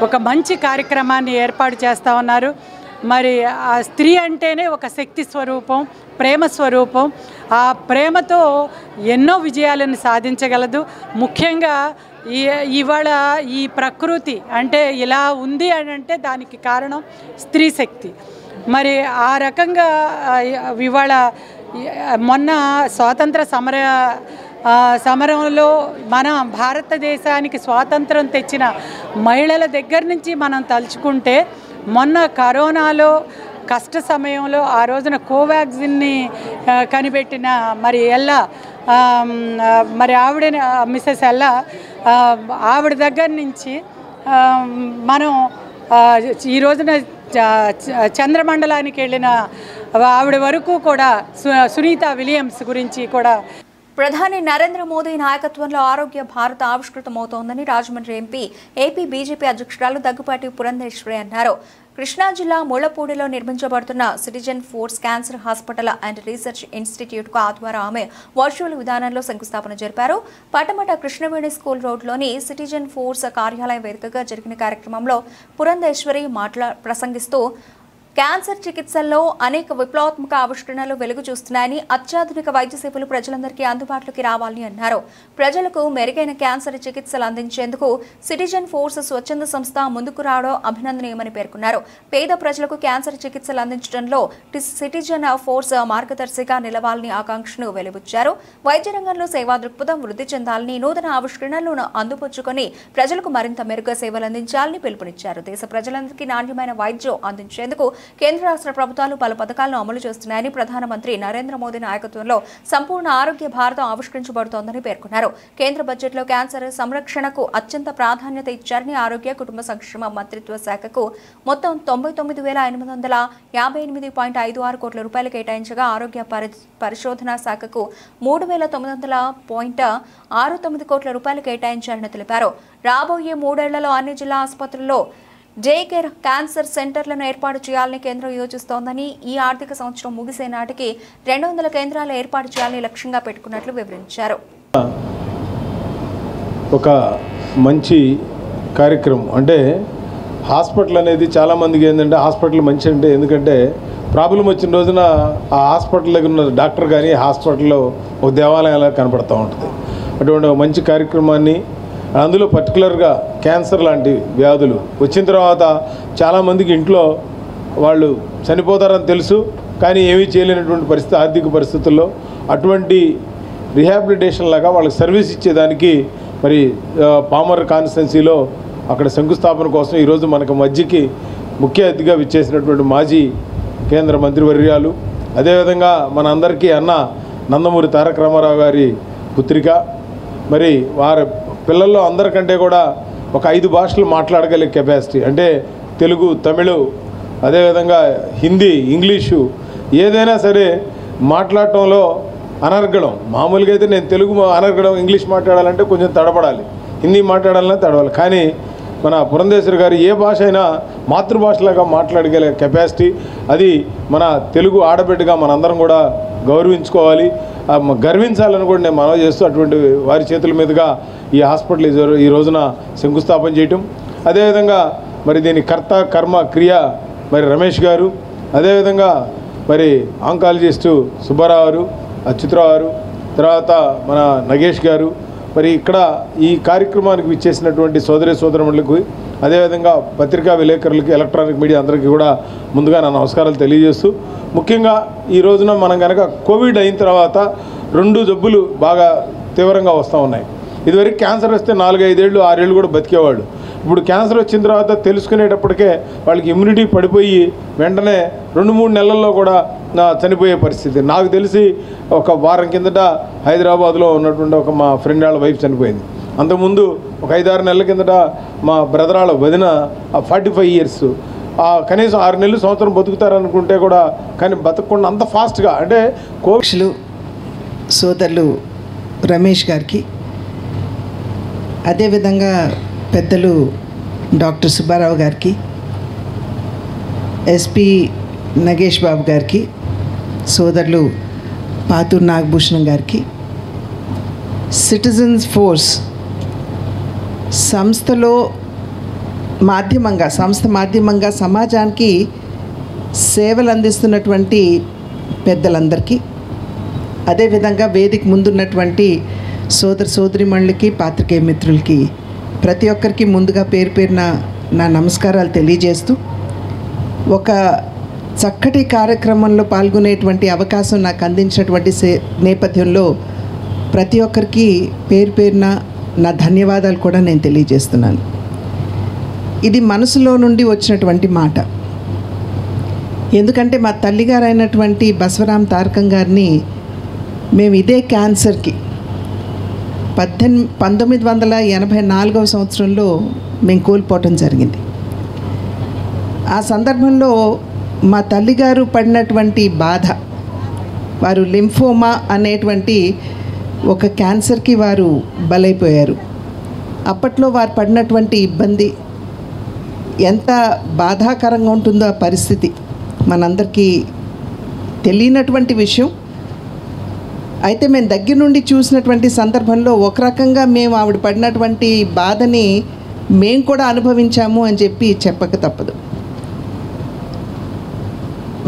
ఒక మంచి కార్యక్రమాన్ని ఏర్పాటు చేస్తూ ఉన్నారు. మరి ఆ స్త్రీ అంటేనే ఒక శక్తి స్వరూపం, ప్రేమ స్వరూపం. ఆ ప్రేమతో ఎన్నో విజయాలను సాధించగలదు. ముఖ్యంగా ఇవాళ ఈ ప్రకృతి అంటే ఇలా ఉంది అని అంటే దానికి కారణం స్త్రీ శక్తి. మరి ఆ రకంగా ఇవాళ మొన్న స్వాతంత్ర సమరంలో మన భారతదేశానికి స్వాతంత్రం తెచ్చిన మహిళల దగ్గర నుంచి మనం తలుచుకుంటే మొన్న కరోనాలో కష్ట సమయంలో ఆ రోజున కోవాక్సిన్ని కనిపెట్టిన మరి ఎల్లా మరి ఆవిడ మిస్సెస్ ఎల్లా ఆవిడ దగ్గర నుంచి మనం ఈ రోజున చంద్రమండలానికి వెళ్ళిన ఆవిడ వరకు కూడా సునీత విలియమ్స్ గురించి కూడా ప్రధాని నరేంద్ర మోదీ నాయకత్వంలో ఆరోగ్య భారత్ ఆవిష్కృతమవుతోందని రాజమండ్రి ఏపీ బీజేపీ అధ్యక్షురాలు దగ్గుపాటి పురంధేశ్వరి అన్నారు. కృష్ణా జిల్లా ముళ్లపూడిలో నిర్మించబడుతున్న citizen force cancer hospital and research ఇన్స్టిట్యూట్కు ఆదివారం ఆమె వర్చువల్ విధానంలో శంకుస్థాపన జరిపారు. పటమట కృష్ణవేణి స్కూల్ రోడ్లోని సిటిజన్ ఫోర్స్ కార్యాలయం వేదికగా జరిగిన కార్యక్రమంలో పురంధేశ్వరి ప్రసంగిస్తూ క్యాన్సర్ చికిత్సల్లో అనేక విప్లవాత్మక ఆవిష్కరణలు వెలుగు చూస్తున్నాయని, అత్యాధునిక వైద్య సేవలు ప్రజలందరికీ అందుబాటులోకి రావాలని అన్నారు. ప్రజలకు మెరుగైన క్యాన్సర్ చికిత్సలు అందించేందుకు సిటిజన్ ఫోర్స్ స్వచ్ఛంద సంస్థ ముందుకు రావడం అభినందనీయమని పేర్కొన్నారు. పేద ప్రజలకు క్యాన్సర్ చికిత్సలు అందించడంలో సిటిజన్ ఫోర్స్ మార్గదర్శిగా నిలవాలని ఆకాంక్షను వెలుబుచ్చారు. వైద్య రంగంలో సేవా దృక్పథం వృద్ధి చెందాలని, నూతన ఆవిష్కరణలను అందిపుచ్చుకొని ప్రజలకు మరింత మెరుగ్గా సేవలు అందించాలని పిలుపునిచ్చారు. దేశ ప్రజలందరికీ నాణ్యమైన వైద్యం అందించేందుకు కేంద్ర రాష్ట్ర ప్రభుత్వాలు పలు పథకాలను అమలు చేస్తున్నాయని, ప్రధానమంత్రి నరేంద్ర మోదీ నాయకత్వంలో సంపూర్ణ ఆరోగ్య భారతం ఆవిష్కరించబడుతోందని పేర్కొన్నారు. కేంద్ర బడ్జెట్లో క్యాన్సర్ సంరక్షణకు అత్యంత ప్రాధాన్యత ఇచ్చారని, ఆరోగ్య కుటుంబ సంక్షేమ మంత్రిత్వ శాఖకు మొత్తం 99,858.56 కోట్ల రూపాయలు కేటాయించగా, ఆరోగ్య పరిశోధన శాఖకు 3,900.69 కోట్ల రూపాయలు కేటాయించారని తెలిపారు. రాబోయే 3 ఏళ్లలో అన్ని జిల్లా ఆసుపత్రుల్లో డే కేర్ క్యాన్సర్ సెంటర్లను ఏర్పాటు చేయాలని కేంద్రం యోచిస్తోందని, ఈ ఆర్థిక సంవత్సరం ముగిసే నాటికి 200 కేంద్రాలు ఏర్పాటు చేయాలని లక్ష్యంగా పెట్టుకున్నట్లు వివరించారు. ఒక మంచి కార్యక్రమం అంటే హాస్పిటల్ అనేది చాలామందికి ఏంటంటే హాస్పిటల్ మంచి అంటే, ఎందుకంటే ప్రాబ్లం వచ్చిన రోజున ఆ హాస్పిటల్ దగ్గర ఉన్న డాక్టర్ కానీ హాస్పిటల్లో ఒక దేవాలయంలా కనపడుతూ ఉంటుంది. అటువంటి ఒక మంచి కార్యక్రమాన్ని, అందులో పర్టికులర్గా క్యాన్సర్ లాంటి వ్యాధులు వచ్చిన తర్వాత చాలామందికి ఇంట్లో వాళ్ళు చనిపోతారని తెలుసు, కానీ ఏమీ చేయలేనటువంటి పరిస్థితి, ఆర్థిక పరిస్థితుల్లో అటువంటి రిహాబిలిటేషన్ లాగా వాళ్ళకి సర్వీస్ ఇచ్చేదానికి మరి పామర్ కాన్స్టిట్యున్సీలో అక్కడ శంకుస్థాపన కోసం ఈరోజు మనకు మధ్యకి ముఖ్య అతిథిగా విచ్చేసినటువంటి మాజీ కేంద్ర మంత్రివర్యాలు, అదేవిధంగా మన అందరికీ అన్న నందమూరి తారక రామారావు గారి పుత్రిక, మరి వారి పిల్లల్లో అందరికంటే కూడా ఒక 5 భాషలు మాట్లాడగలిగే కెపాసిటీ, అంటే తెలుగు, తమిళ్, అదేవిధంగా హిందీ, ఇంగ్లీషు, ఏదైనా సరే మాట్లాడటంలో అనర్గళం. మామూలుగా అయితే నేను తెలుగు అనర్గళం, ఇంగ్లీష్ మాట్లాడాలంటే కొంచెం తడపడాలి, హిందీ మాట్లాడాలన్నా తడవాలి. కానీ మన పురంధేశ్వరి గారు ఏ భాష అయినా మాతృభాషలాగా మాట్లాడగలిగే కెపాసిటీ, అది మన తెలుగు ఆడబిడ్డగా మనందరం కూడా గౌరవించుకోవాలి, గర్వించాలని కూడా నేను మనవి చేస్తూ, అటువంటి వారి చేతుల మీదుగా ఈ హాస్పిటల్ ఈ రోజున శంకుస్థాపన చేయటం, అదేవిధంగా మరి దీని కర్త కర్మ క్రియ మరి రమేష్ గారు, అదేవిధంగా మరి ఆంకాలజిస్టు సుబ్బారావు గారు, అచ్యుతరావు గారు, తర్వాత మన నగేష్ గారు, మరి ఇక్కడ ఈ కార్యక్రమానికి విచ్చేసినటువంటి సోదరి సోదరులకు, అదేవిధంగా పత్రికా విలేకరులకి, ఎలక్ట్రానిక్ మీడియా అందరికీ కూడా ముందుగా నా నమస్కారాలు తెలియజేస్తూ, ముఖ్యంగా ఈ రోజున మనం కనుక కోవిడ్ అయిన తర్వాత 2 జబ్బులు బాగా తీవ్రంగా వస్తూ ఉన్నాయి. ఇదివరకు క్యాన్సర్ వస్తే 4-5 ఏళ్ళు 6 ఏళ్ళు కూడా బతికేవాడు. ఇప్పుడు క్యాన్సర్ వచ్చిన తర్వాత తెలుసుకునేటప్పటికే వాళ్ళకి ఇమ్యూనిటీ పడిపోయి వెంటనే 2-3 నెలల్లో కూడా చనిపోయే పరిస్థితి. నాకు తెలిసి ఒక వారం కిందట హైదరాబాద్లో ఉన్నటువంటి ఒక మా ఫ్రెండ్ వాళ్ళ వైఫ్ చనిపోయింది. అంతకుముందు ఒక 5-6 నెలల కిందట మా బ్రదర్ వాళ్ళ వదిన 45 ఇయర్స్, కనీసం 6 నెలలు సంవత్సరం బతుకుతారనుకుంటే కూడా కానీ బతకకుండా అంత ఫాస్ట్గా, అంటే కోవిడ్లు సోదరులు రమేష్ గారికి, అదేవిధంగా పెద్దలు డాక్టర్ సుబ్బారావు గారికి, ఎస్పీ నగేష్ బాబు గారికి, సోదరులు పాతూరు నాగభూషణం గారికి, సిటిజన్స్ ఫోర్స్ సంస్థలో మాధ్యమంగా సమాజానికి సేవలు అందిస్తున్నటువంటి పెద్దలందరికీ, అదేవిధంగా వేదిక ముందున్నటువంటి సోదరిమణులకి, పాత్రికేయ మిత్రులకి, ప్రతి ఒక్కరికి ముందుగా పేరు పేరున నా నమస్కారాలు తెలియజేస్తూ, ఒక చక్కటి కార్యక్రమంలో పాల్గొనేటువంటి అవకాశం నాకు అందించినటువంటి నేపథ్యంలో ప్రతి ఒక్కరికి పేరు పేరున నా ధన్యవాదాలు కూడా నేను తెలియజేస్తున్నాను. ఇది మనసులో నుండి వచ్చినటువంటి మాట. ఎందుకంటే మా తల్లిగారు అయినటువంటి బసవరాం తారకం గారిని మేము ఇదే క్యాన్సర్కి 1984 సంవత్సరంలో మేము కోల్పోవటం జరిగింది. ఆ సందర్భంలో మా తల్లిగారు పడినటువంటి బాధ, వారు లింఫోమా అనేటువంటి ఒక క్యాన్సర్కి వారు బలైపోయారు. అప్పట్లో వారు పడినటువంటి ఇబ్బంది ఎంత బాధాకరంగా ఉంటుందో ఆ పరిస్థితి మనందరికీ తెలియనటువంటి విషయం. అయితే మేము దగ్గర నుండి చూసినటువంటి సందర్భంలో ఒక రకంగా మేము ఆవిడ పడినటువంటి బాధని మేము కూడా అనుభవించాము అని చెప్పి చెప్పక తప్పదు.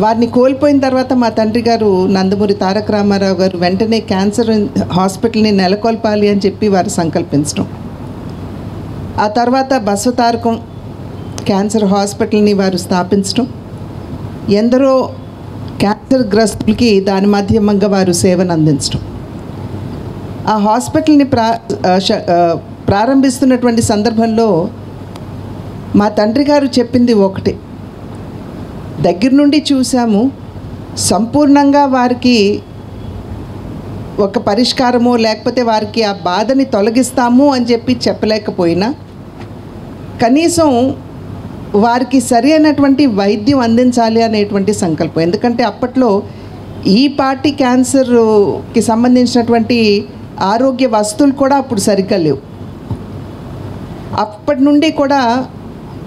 వారిని కోల్పోయిన తర్వాత మా తండ్రి గారు నందమూరి తారక రామారావు గారు వెంటనే క్యాన్సర్ హాస్పిటల్ని నెలకొల్పాలి అని చెప్పి వారు సంకల్పించడం, ఆ తర్వాత బసవతారకం క్యాన్సర్ హాస్పిటల్ని వారు స్థాపించడం, ఎందరో క్యాన్సర్ గ్రస్తులకి దాని మాధ్యమంగా వారు సేవను అందించడం. ఆ హాస్పిటల్ని ప్రారంభిస్తున్నటువంటి సందర్భంలో మా తండ్రి గారు చెప్పింది ఒకటే, దగ్గర నుండి చూసాము, సంపూర్ణంగా వారికి ఒక పరిష్కారమో లేకపోతే వారికి ఆ బాధని తొలగిస్తాము అని చెప్పి చెప్పలేకపోయినా కనీసం వారికి సరి అయినటువంటి వైద్యం అందించాలి అనేటువంటి సంకల్పం. ఎందుకంటే అప్పట్లో ఈ పార్టీ క్యాన్సర్కి సంబంధించినటువంటి ఆరోగ్య వస్తువులు కూడా అప్పుడు సరిగ్గా లేవు. అప్పటి నుండి కూడా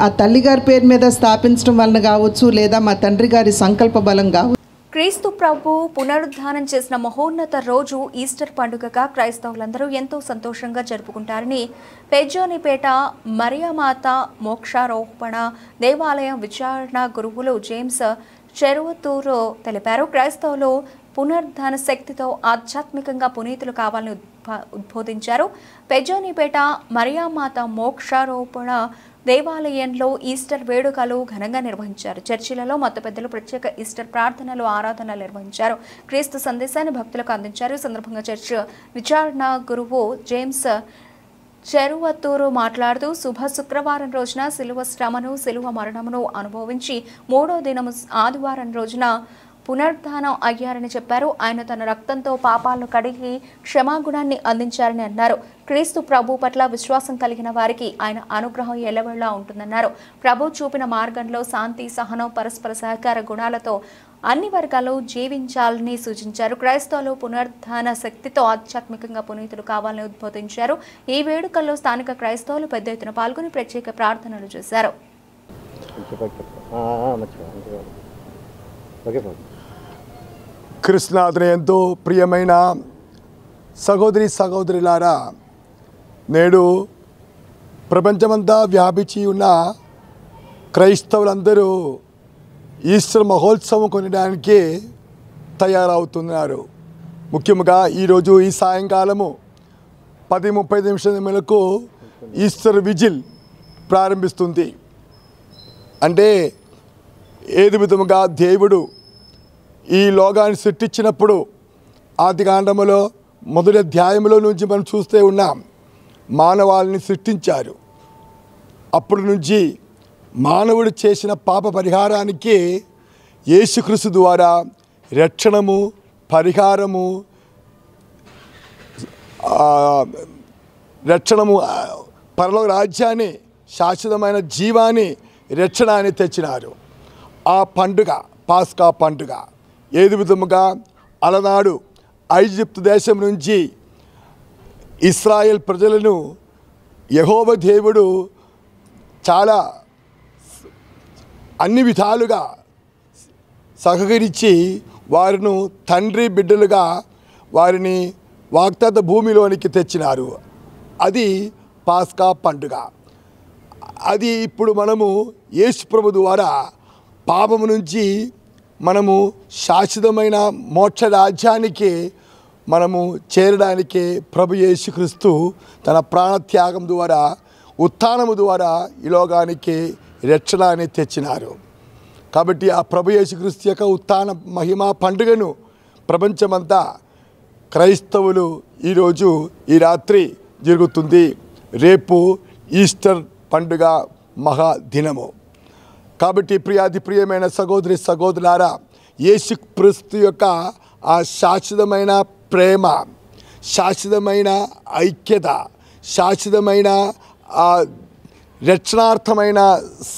ఆ తల్లిగారి పేరు మీద స్థాపించడం వలన కావచ్చు, లేదా మా తండ్రి గారి సంకల్ప బలం కావచ్చు. క్రీస్తు ప్రభు పునరుద్ధానం చేసిన మహోన్నత రోజు ఈస్టర్ పండుగగా క్రైస్తవులందరూ ఎంతో సంతోషంగా జరుపుకుంటారని పెజ్జోనిపేట మరియమాత మోక్షారోపణ దేవాలయం విచారణ గురువులు జేమ్స్ చెరువతూరు తెలిపారు. క్రైస్తవులు పునరుద్ధాన శక్తితో ఆధ్యాత్మికంగా పునీతులు కావాలని ఉద్బోధించారు. పెజ్జోనిపేట మరియమాత మోక్షారోపణ దేవాలయంలో ఈస్టర్ వేడుకలు ఘనంగా నిర్వహించారు. చర్చిలలో మత పెద్దలు ప్రత్యేక ఈస్టర్ ప్రార్థనలు, ఆరాధనలు నిర్వహించారు. క్రీస్తు సందేశాన్ని భక్తులకు అందించారు. ఈ సందర్భంగా చర్చ్ విచారణ గురువు జేమ్స్ చెరువతూరు మాట్లాడుతూ శుభ శుక్రవారం రోజున శిలువ శ్రమను, శిలువ మరణమును అనుభవించి 3వ దినము ఆదివారం రోజున పునరుద్ధానం అయ్యారని చెప్పారు. ఆయన తన రక్తంతో పాపాలను కడిగి క్షమాగుణాన్ని అందించారని అన్నారు. క్రీస్తు ప్రభు పట్ల విశ్వాసం కలిగిన వారికి ఆయన అనుగ్రహం ఎల్లవేళలా ఉంటుందన్నారు. ప్రభు చూపిన మార్గంలో శాంతి, సహనం, పరస్పర సహకార గుణాలతో అన్ని వర్గాలు జీవించాలని సూచించారు. క్రైస్తవులు పునరుద్ధాన శక్తితో ఆధ్యాత్మికంగా పునీతులు కావాలని ఉద్బోధించారు. ఈ వేడుకల్లో స్థానిక క్రైస్తవులు పెద్ద ఎత్తున పాల్గొని ప్రత్యేక ప్రార్థనలు చేశారు. కృష్ణాదుని ఎంతో ప్రియమైన సహోదరి సహోదరులారా, నేడు ప్రపంచమంతా వ్యాపించి ఉన్న క్రైస్తవులందరూ ఈస్టర్ మహోత్సవం కొనడానికి తయారవుతున్నారు. ముఖ్యంగా ఈరోజు ఈ సాయంకాలము 10:30 ఈస్టర్ విజిల్ ప్రారంభిస్తుంది. అంటే ఏది విధముగా దేవుడు ఈ లోకాన్ని సృష్టించినప్పుడు ఆదికాండములో 1వ అధ్యాయంలో నుంచి మనం చూస్తూ ఉన్నాం. మానవాళిని సృష్టించారు. అప్పటి నుంచి మానవుడు చేసిన పాప పరిహారానికి యేసుక్రీస్తు ద్వారా రక్షణము, పరిహారము, పరలోక రాజ్యాన్ని, శాశ్వతమైన జీవాన్ని, రక్షణ అని తెచ్చినారు. ఆ పండుగ పాస్కా పండుగ ఏది విధముగా అలనాడు ఐజిప్తు దేశం నుంచి ఇస్రాయేల్ ప్రజలను యెహోవా దేవుడు చాలా అన్ని విధాలుగా సహకరించి వారిని తండ్రి బిడ్డలుగా వారిని వాగ్దత్త భూమిలోనికి తెచ్చినారు. అది పాస్కా పండుగ. అది ఇప్పుడు మనము యేసు ప్రభు ద్వారా పాపము నుంచి మనము శాశ్వతమైన మోక్ష రాజ్యానికి మనము చేరడానికి ప్రభు యేసుక్రీస్తు తన ప్రాణత్యాగం ద్వారా, ఉత్థానము ద్వారా ఈ లోకానికి రక్షణ అని తెచ్చినారు. కాబట్టి ఆ ప్రభు యేసుక్రీస్తు యొక్క ఉత్థాన మహిమా పండుగను ప్రపంచమంతా క్రైస్తవులు ఈరోజు ఈ రాత్రి జరుగుతుంది. రేపు ఈస్టర్ పండుగ మహాదినము. కాబట్టి ప్రియాతి ప్రియమైన సహోదరి సహోదరులారా, యేసుక్రీస్తు యొక్క ఆ శాశ్వతమైన ప్రేమ, శాశ్వతమైన ఐక్యత, శాశ్వతమైన ఆ రక్షణార్థమైన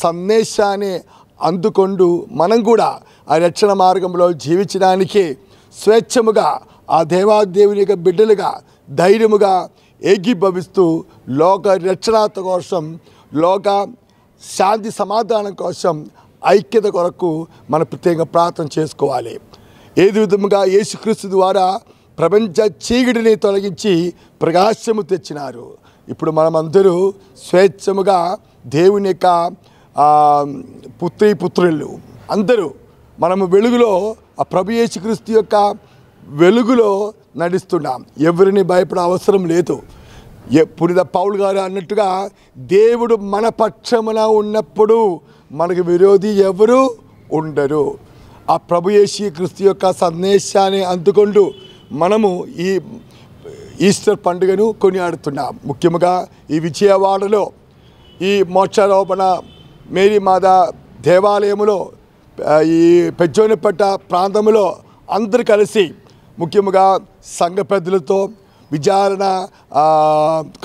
సందేశాన్ని అందుకొండు మనం కూడా ఆ రక్షణ మార్గంలో జీవించడానికి స్వేచ్ఛముగా ఆ దేవాదేవుని యొక్క బిడ్డలుగా ధైర్యముగా ఏకీభవిస్తూ లోక రక్షణార్థ కోసం, లోక శాంతి సమాధానం కోసం, ఐక్యత కొరకు మనం ప్రత్యేకంగా ప్రార్థన చేసుకోవాలి. ఏది విధముగా యేసుక్రీస్తు ద్వారా ప్రపంచ చీకటిని తొలగించి ప్రకాశము తెచ్చినారు. ఇప్పుడు మనమందరూ స్వేచ్ఛముగా దేవుని యొక్క పుత్రులు అందరూ మనము వెలుగులో ఆ ప్రభు యేసుక్రీస్తు యొక్క వెలుగులో నడుస్తున్నాం. ఎవరిని భయపడే అవసరం లేదు. పునీత పౌలు గారు అన్నట్టుగా దేవుడు మన పక్షమున ఉన్నప్పుడు మనకు విరోధి ఎవరు ఉండరు. ఆ ప్రభు యేసుక్రీస్తు యొక్క సందేశాన్ని అందుకొంటూ మనము ఈ ఈస్టర్ పండుగను కొనియాడుతున్నాం. ముఖ్యంగా ఈ విజయవాడలో ఈ మోక్షారోపణ మేరీ మాత దేవాలయములో ఈ పెజ్జోనిపట్ట ప్రాంతంలో అందరూ కలిసి ముఖ్యంగా సంఘ పెద్దలతో, విచారణ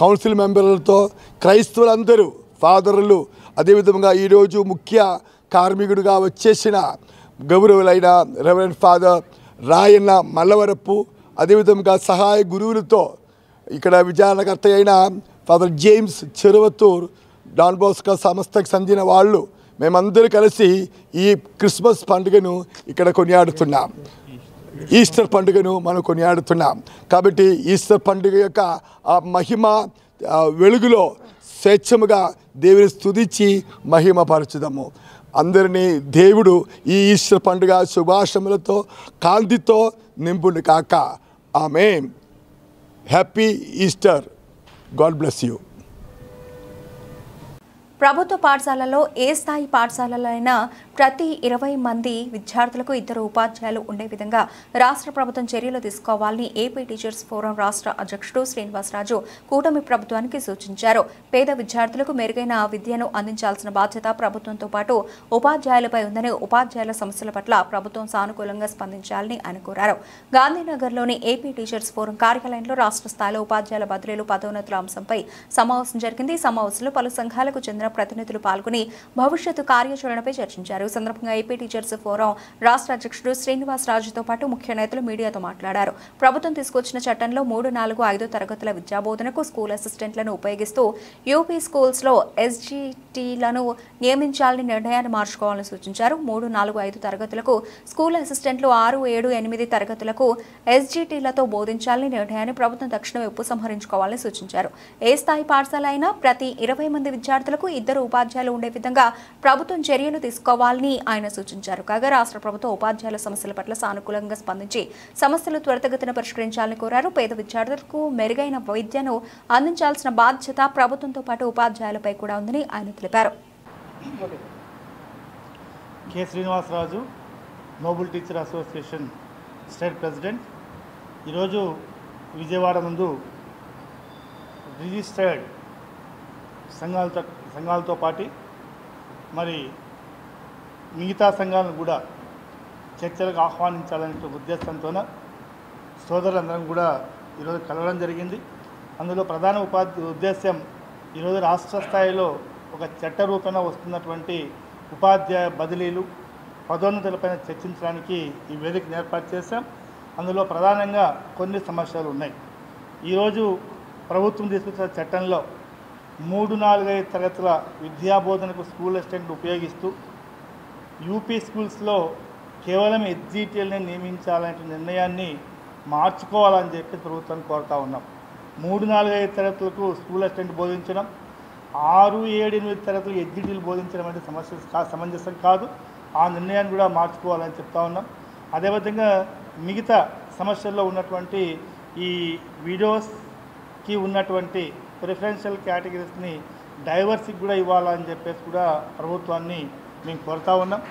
కౌన్సిల్ మెంబర్లతో, క్రైస్తవులందరూ, ఫాదర్లు, అదేవిధంగా ఈరోజు ముఖ్య కార్మికుడిగా వచ్చేసిన గౌరవులైన రెవరెండ్ ఫాదర్ రాయన్న మల్లవరపు, అదేవిధంగా సహాయ గురువులతో ఇక్కడ విచారణకర్త అయిన ఫాదర్ జేమ్స్ చెరువత్తూర్, డాన్ బోస్కో సంస్థకు చెందిన వాళ్ళు మేమందరూ కలిసి ఈ క్రిస్మస్ పండుగను ఇక్కడ కొనియాడుతున్నాం. ఈస్టర్ పండుగను మనం కొనియాడుతున్నాం. కాబట్టి ఈస్టర్ పండుగ యొక్క ఆ మహిమ వెలుగులో స్వేచ్ఛముగా దేవుని స్తుతించి మహిమపరచుదాము. అందరినీ దేవుడు ఈ ఈస్టర్ పండుగ శుభాశములతో కాంతితో నింపును కాక. Amen. Happy Easter. God bless you. ప్రభుత్వ పాఠశాలలో ఏ స్థాయి పాఠశాలలో అయినా ప్రతి 20 మంది విద్యార్థులకు 2 ఉపాధ్యాయులు ఉండే విధంగా రాష్ట్ర ప్రభుత్వం చర్యలు తీసుకోవాలని ఏపీ టీచర్స్ ఫోరం రాష్ట్ర అధ్యక్షుడు శ్రీనివాసరాజు కూటమి ప్రభుత్వానికి సూచించారు. పేద విద్యార్థులకు మెరుగైన విద్యను అందించాల్సిన బాధ్యత ప్రభుత్వంతో పాటు ఉపాధ్యాయులపై ఉందని, ఉపాధ్యాయుల సమస్యల పట్ల ప్రభుత్వం సానుకూలంగా స్పందించాలని ఆయన కోరారు. గాంధీనగర్లోని ఏపీ టీచర్స్ ఫోరం కార్యాలయంలో రాష్ట్ర స్థాయిలో ఉపాధ్యాయుల బదిలీలు, పదోన్నతుల అంశంపై సమావేశం జరిగింది. ఈ సమావేశంలో పలు సంఘాలకు చెందిన ప్రతినిధులు పాల్గొని భవిష్యత్తు కార్యాచరణపై చర్చించారు. ఈ సందర్భంగా ఏపీ టీచర్స్ ఫోరం రాష్ట్ర అధ్యక్షుడు శ్రీనివాసరాజుతో పాటు ముఖ్య నేతలు మీడియాతో మాట్లాడారు. ప్రభుత్వం తీసుకొచ్చిన చట్టంలో 3, 4, 5 తరగతుల విద్యాబోధనకు స్కూల్ అసిస్టెంట్లను ఉపయోగిస్తూ యూపీ స్కూల్స్లో ఎస్జీటీలను నియమించాలని నిర్ణయాన్ని మార్చుకోవాలని సూచించారు. 3, 4, 5 తరగతులకు స్కూల్ అసిస్టెంట్లు, 6, 7, 8 తరగతులకు ఎస్జీటీలతో బోధించాలని నిర్ణయాన్ని ప్రభుత్వం తక్షణమే ఉపసంహరించుకోవాలని సూచించారు. ఏ స్థాయి పాఠశాల అయినా ప్రతి 20 మంది విద్యార్థులకు 2 ఉపాధ్యాయులు ఉండే విధంగా ప్రభుత్వం చర్యలు తీసుకోవాలని ఆయన సూచించారు. కాగా రాష్ట్ర ప్రభుత్వం ఉపాధ్యాయుల సమస్యల పట్ల సానుకూలంగా స్పందించి సమస్యలు త్వరితగతిన పరిష్కరించాలని కోరారు. పేద విద్యార్థులకు మెరుగైన విద్యను అందించాల్సిన బాధ్యత ప్రభుత్వంతో పాటు ఉపాధ్యాయులపై కూడా ఉందని ఆయన తెలిపారు. K Srinivasaraju, noble teacher association state president. ఈరోజు విజయవాడ ముందు రిజిస్టర్డ్ సంఘాలతో పాటు మరి మిగతా సంఘాలను కూడా చర్చలకు ఆహ్వానించాలనే ఉద్దేశంతోన సోదరులందరం కూడా ఈరోజు కలవడం జరిగింది. అందులో ప్రధాన ఉద్దేశం ఈరోజు రాష్ట్ర స్థాయిలో ఒక చట్ట రూపేణ వస్తున్నటువంటి ఉపాధ్యాయ బదిలీలు, పదోన్నతులపైన చర్చించడానికి ఈ వేదికను ఏర్పాటు చేశాం. అందులో ప్రధానంగా కొన్ని సమస్యలు ఉన్నాయి. ఈరోజు ప్రభుత్వం తీసుకొచ్చిన చట్టంలో 3, 4, 5 తరగతుల విద్యాబోధనకు స్కూల్ అసిస్టెంట్ ఉపయోగిస్తూ యూపీ స్కూల్స్లో కేవలం ఎస్జీటీఎల్ని నియమించాలనే నిర్ణయాన్ని మార్చుకోవాలని చెప్పి ప్రభుత్వాన్ని కోరుతా ఉన్నాం. 3, 4, 5 తరగతులకు స్కూల్ అసిస్టెంట్ బోధించడం, 6, 7, 8 తరగతులు ఎస్జీటీలు బోధించడం అంటే సమంజసం కాదు. ఆ నిర్ణయాన్ని కూడా మార్చుకోవాలని చెప్తా ఉన్నాం. అదేవిధంగా మిగతా సమస్యల్లో ఉన్నటువంటి ఈ వీడియోస్కి ఉన్నటువంటి ప్రిఫరెన్షియల్ కేటగిరీస్ని డైవర్సిటీ కూడా ఇవ్వాలని చెప్పేసి కూడా ప్రభుత్వాన్ని మేము కోరుతా ఉన్నాం.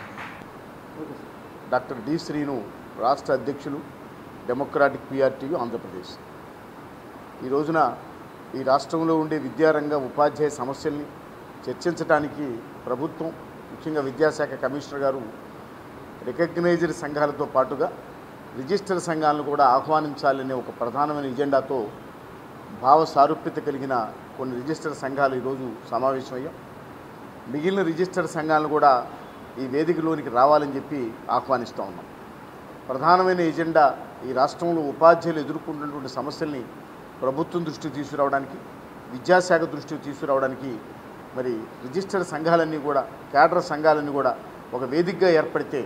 డాక్టర్ డి శ్రీను, రాష్ట్ర అధ్యక్షులు, డెమోక్రాటిక్ పిఆర్టీయు ఆంధ్రప్రదేశ్. ఈ రోజున ఈ రాష్ట్రంలో ఉండే విద్యారంగ ఉపాధ్యాయ సమస్యల్ని చర్చించడానికి ప్రభుత్వం, ముఖ్యంగా విద్యాశాఖ కమిషనర్ గారు రికగ్నైజ్డ్ సంఘాలతో పాటుగా రిజిస్టర్ సంఘాలను కూడా ఆహ్వానించాలనే ఒక ప్రధానమైన ఎజెండాతో భావ సారూప్యత కలిగిన కొన్ని రిజిస్టర్ సంఘాలు ఈరోజు సమావేశమయ్యాం. మిగిలిన రిజిస్టర్ సంఘాలను కూడా ఈ వేదికలోనికి రావాలని చెప్పి ఆహ్వానిస్తూ ఉన్నాం. ప్రధానమైన ఎజెండా ఈ రాష్ట్రంలో ఉపాధ్యాయులు ఎదుర్కొంటున్నటువంటి సమస్యల్ని ప్రభుత్వం దృష్టికి తీసుకురావడానికి, విద్యాశాఖ దృష్టికి తీసుకురావడానికి మరి రిజిస్టర్ సంఘాలన్నీ కూడా, క్యాడర్ సంఘాలన్నీ కూడా ఒక వేదికగా ఏర్పడితే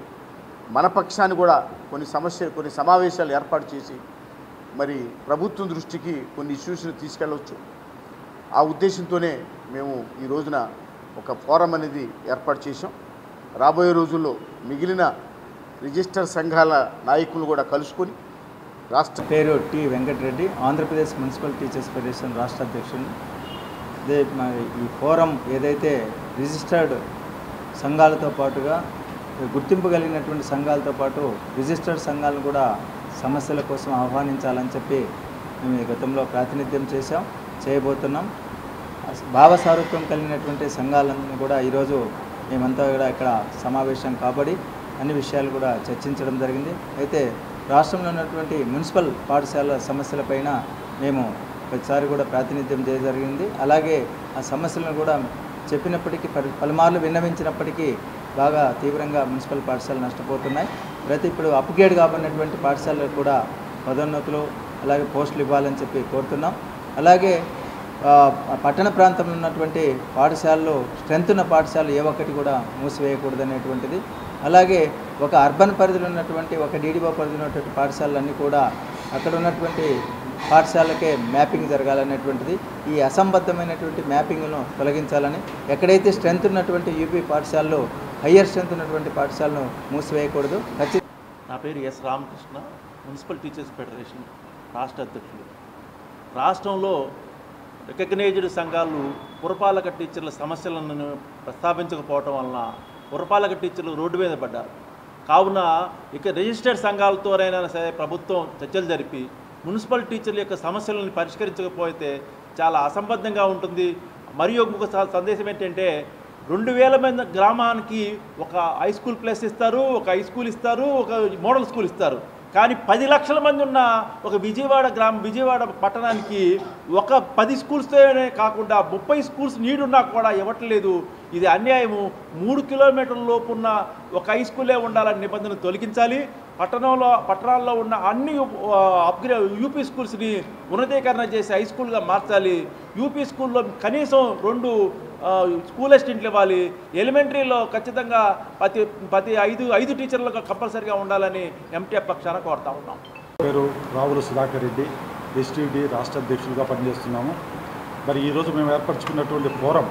మన పక్షాన్ని కూడా కొన్ని సమావేశాలు ఏర్పాటు చేసి మరి ప్రభుత్వం దృష్టికి కొన్ని ఇష్యూస్ని తీసుకెళ్ళవచ్చు. ఆ ఉద్దేశంతోనే మేము ఈ రోజున ఒక ఫోరం అనేది ఏర్పాటు చేశాం. రాబోయే రోజుల్లో మిగిలిన రిజిస్టర్ సంఘాల నాయకులు కూడా కలుసుకొని రాష్ట్ర పేరు T Venkata Reddy, Andhra Pradesh municipal teachers federation రాష్ట్ర అధ్యక్షులు. అదే ఈ ఫోరం ఏదైతే రిజిస్టర్డ్ సంఘాలతో పాటుగా గుర్తింపు కలిగినటువంటి సంఘాలతో పాటు రిజిస్టర్డ్ సంఘాలను కూడా సమస్యల కోసం ఆహ్వానించాలని చెప్పి మేము గతంలో ప్రాతినిధ్యం చేయబోతున్నాం. భావ సారూప్యం కలిగినటువంటి సంఘాలను కూడా ఈరోజు మేమంతా కూడా ఇక్కడ సమావేశం కాబడి అన్ని విషయాలు కూడా చర్చించడం జరిగింది. అయితే రాష్ట్రంలో ఉన్నటువంటి మున్సిపల్ పాఠశాల సమస్యలపైన మేము ప్రతిసారి కూడా ప్రాతినిధ్యం జరిగింది. అలాగే ఆ సమస్యలను కూడా చెప్పినప్పటికీ, పలుమార్లు విన్నవించినప్పటికీ బాగా తీవ్రంగా మున్సిపల్ పాఠశాలలు నష్టపోతున్నాయి. ఇప్పుడు అప్గ్రేడ్ కాబడినటువంటి పాఠశాలకు కూడా పదోన్నతులు అలాగే పోస్టులు ఇవ్వాలని చెప్పి కోరుతున్నాం. అలాగే పట్టణ ప్రాంతంలో ఉన్నటువంటి పాఠశాలలు, స్ట్రెంత్ ఉన్న పాఠశాలలు ఏ ఒక్కటి కూడా మూసివేయకూడదనేటువంటిది. అలాగే ఒక అర్బన్ పరిధిలో ఉన్నటువంటి, ఒక డీడీఓ పరిధిలో ఉన్నటువంటి పాఠశాలలన్నీ కూడా అక్కడ ఉన్నటువంటి పాఠశాలకే మ్యాపింగ్ జరగాలనేటువంటిది. ఈ అసంబద్ధమైనటువంటి మ్యాపింగ్ను తొలగించాలని, ఎక్కడైతే స్ట్రెంత్ ఉన్నటువంటి యూపీ పాఠశాలలో హయ్యర్ స్ట్రెంత్ ఉన్నటువంటి పాఠశాలను మూసివేయకూడదు. నా పేరు S Ramakrishna, municipal teachers federation రాష్ట్ర అధ్యక్షులు. రాష్ట్రంలో రికగ్నైజ్డ్ సంఘాలు పురపాలక టీచర్ల సమస్యలను ప్రస్తావించకపోవటం వలన పురపాలక టీచర్లు రోడ్డు మీద పడ్డారు. కావున ఇక రిజిస్టర్డ్ సంఘాలతోనైనా సరే ప్రభుత్వం చర్చలు జరిపి మున్సిపల్ టీచర్ల యొక్క సమస్యలను పరిష్కరించకపోతే చాలా అసంబద్ధంగా ఉంటుంది. మరియు ఒక సందేశం ఏంటంటే 2000 మంది గ్రామానికి ఒక హై స్కూల్ ప్లేస్ ఇస్తారు, ఒక హై స్కూల్ ఇస్తారు, ఒక మోడల్ స్కూల్ ఇస్తారు. కానీ 10 లక్షల మంది ఉన్న ఒక విజయవాడ పట్టణానికి ఒక 10 స్కూల్స్తోనే కాకుండా 30 స్కూల్స్ నీడున్నా కూడా ఇవ్వట్లేదు. ఇది అన్యాయము. 3 కిలోమీటర్ల లోపు ఉన్న ఒక హై స్కూలే ఉండాలని నిబంధన తొలగించాలి. పట్టణాల్లో ఉన్న అన్ని యూపీ స్కూల్స్ని ఉన్నతీకరణ చేసి హై స్కూల్గా మార్చాలి. యూపీ స్కూల్లో కనీసం 2 స్కూల్ అసిస్టెంట్లు ఇవ్వాలి. ఎలిమెంటరీలో ఖచ్చితంగా ప్రతి 5 టీచర్లకు కంపల్సరీగా ఉండాలని ఎంటీఎఫ్ పక్షాన కోరుతా ఉన్నాం. పేరు రావుల సుధాకర్ రెడ్డి, ఎస్టీడీ రాష్ట్ర అధ్యక్షులుగా పనిచేస్తున్నాము. మరి ఈరోజు మేము ఏర్పరచుకున్నటువంటి ఫోరం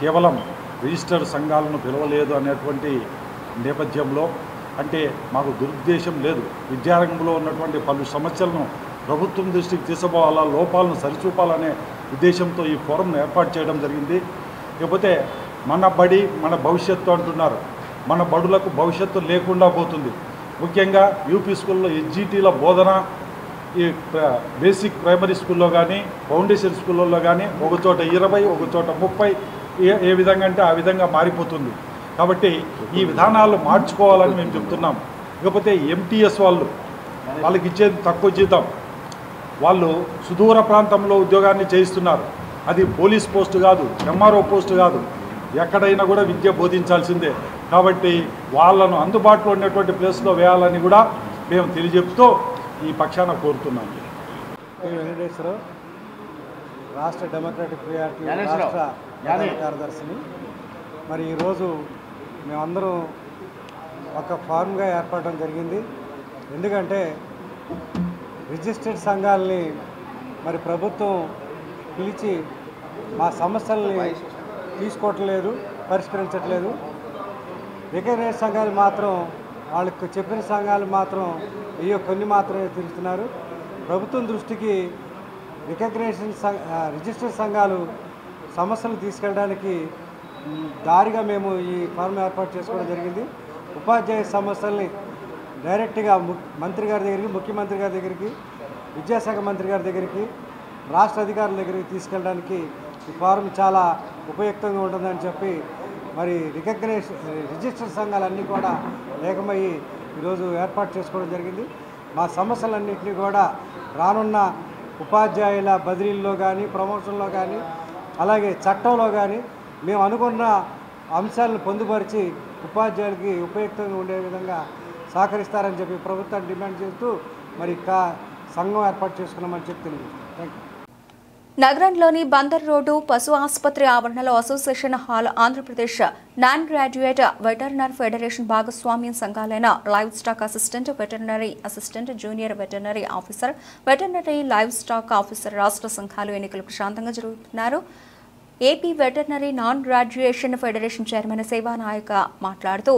కేవలం రిజిస్టర్డ్ సంఘాలను పిలవలేదు అనేటువంటి నేపథ్యంలో, అంటే మాకు దురుద్దేశం లేదు, విద్యారంగంలో ఉన్నటువంటి పలు సమస్యలను ప్రభుత్వం దృష్టికి తీసుకుపోవాలా, లోపాలను సరిచూపాలనే ఉద్దేశంతో ఈ ఫోరంను ఏర్పాటు చేయడం జరిగింది. లేకపోతే మన బడి మన భవిష్యత్తు అంటున్నారు. మన బడులకు భవిష్యత్తు లేకుండా పోతుంది. ముఖ్యంగా యూపీ స్కూల్లో ఎస్జిటీల బోధన ఈ బేసిక్ ప్రైమరీ స్కూల్లో కానీ ఫౌండేషన్ స్కూళ్ళల్లో కానీ ఒకచోట 20, ఒకచోట 30 ఏ విధంగా అంటే ఆ విధంగా మారిపోతుంది. కాబట్టి ఈ విధానాలు మార్చుకోవాలని మేము చెప్తున్నాం. ఇకపోతే ఎంటీఎస్ వాళ్ళకి ఇచ్చేది తక్కువ జీతం, వాళ్ళు సుదూర ప్రాంతంలో ఉద్యోగాన్ని చేయిస్తున్నారు. అది పోలీస్ పోస్టు కాదు, ఎంఆర్ఓ పోస్టు కాదు, ఎక్కడైనా కూడా విద్య బోధించాల్సిందే. కాబట్టి వాళ్ళను అందుబాటులో ఉన్నటువంటి ప్లేస్లో వేయాలని కూడా మేము తెలియజెప్తూ ఈ పక్షాన కోరుతున్నాం. వెంకటేశ్వరరావు, రాష్ట్ర డెమోక్రాటిక్ పిఆర్టీ రాష్ట్ర కార్యదర్శిని. మరి ఈరోజు మేమందరం ఒక ఫార్మ్గా ఏర్పడడం జరిగింది. ఎందుకంటే రిజిస్టర్డ్ సంఘాలని మరి ప్రభుత్వం పిలిచి మా సమస్యల్ని తీసుకోవట్లేదు, పరిష్కరించట్లేదు. రికగ్నైజ్డ్ సంఘాలు మాత్రం వాళ్ళకి చెప్పిన సంఘాలు మాత్రం కొన్ని మాత్రమే తీరుస్తున్నారు. ప్రభుత్వం దృష్టికి రిజిస్టర్డ్ సంఘాలు సమస్యలు తీసుకెళ్ళడానికి దారిగా మేము ఈ ఫారం ఏర్పాటు చేసుకోవడం జరిగింది. ఉపాధ్యాయ సమస్యల్ని డైరెక్ట్గా మంత్రి గారి దగ్గరికి, ముఖ్యమంత్రి గారి దగ్గరికి, విద్యాశాఖ మంత్రి గారి దగ్గరికి, రాష్ట్ర అధికారుల దగ్గరికి తీసుకెళ్ళడానికి ఈ ఫారం చాలా ఉపయుక్తంగా ఉంటుందని చెప్పి మరి రిజిస్టర్ సంఘాలన్నీ కూడా ఏకమయ్యి ఈరోజు ఏర్పాటు చేసుకోవడం జరిగింది. మా సమస్యలన్నింటినీ కూడా రానున్న ఉపాధ్యాయుల బదిలీల్లో కానీ, ప్రమోషన్లో కానీ, అలాగే చట్టంలో కానీ మేము అనుకున్న అంశాలను పొందుపరిచి ఉపాధ్యాయులకి ఉపయుక్తంగా ఉండే విధంగా సహకరిస్తారని చెప్పి ప్రభుత్వాన్ని డిమాండ్ చేస్తూ మరి సంఘం ఏర్పాటు చేసుకున్నామని చెప్పి తెలియజేస్తాం. Thank you. నగరంలోని బందర్ రోడ్డు పశు ఆసుపత్రి ఆవరణలో association hall Andhra Pradesh non graduate veterinary federation భాగస్వామ్యం సంఘాలైన livestock assistant, veterinary assistant, junior veterinary officer, veterinary livestock officer రాష్ట్ర సంఘాలు ఎన్నికలు ప్రశాంతంగా జరుగుతున్నారు. AP veterinary non graduation federation chairman Sevanayaka మాట్లాడుతూ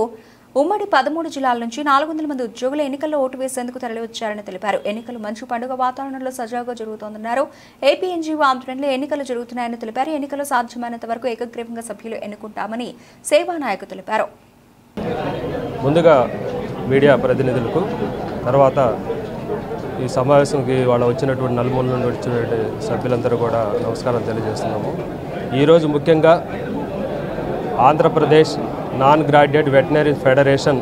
ఉమ్మడి 13 జిల్లాల నుంచి 400 మంది ఉద్యోగులు ఎన్నికల్లో ఓటు వేసేందుకు తరలివచ్చారని తెలిపారు. ఎన్నికలు మంచి పండుగ వాతావరణంలో సజావుగా జరుగుతోందన్నారు. ఏపీ ఎన్జీఓ ఆధ్వర్యంలో ఎన్నికలు జరుగుతున్నాయని తెలిపారు. ఎన్నికలు సాధ్యమైనంత వరకు ఏకగ్రీవంగా సభ్యులు ఎన్నుకుంటామని సేవానాయక తెలిపారు. ముందుగా మీడియా ప్రతినిధులకు, తర్వాత ఈ సమావేశంకి వాళ్ళు వచ్చినటువంటి నలుమూల నుండి వచ్చినటువంటి సభ్యులందరూ కూడా నమస్కారం తెలియజేస్తున్నాము. ఈరోజు ముఖ్యంగా Andhra Pradesh non graduate veterinary federation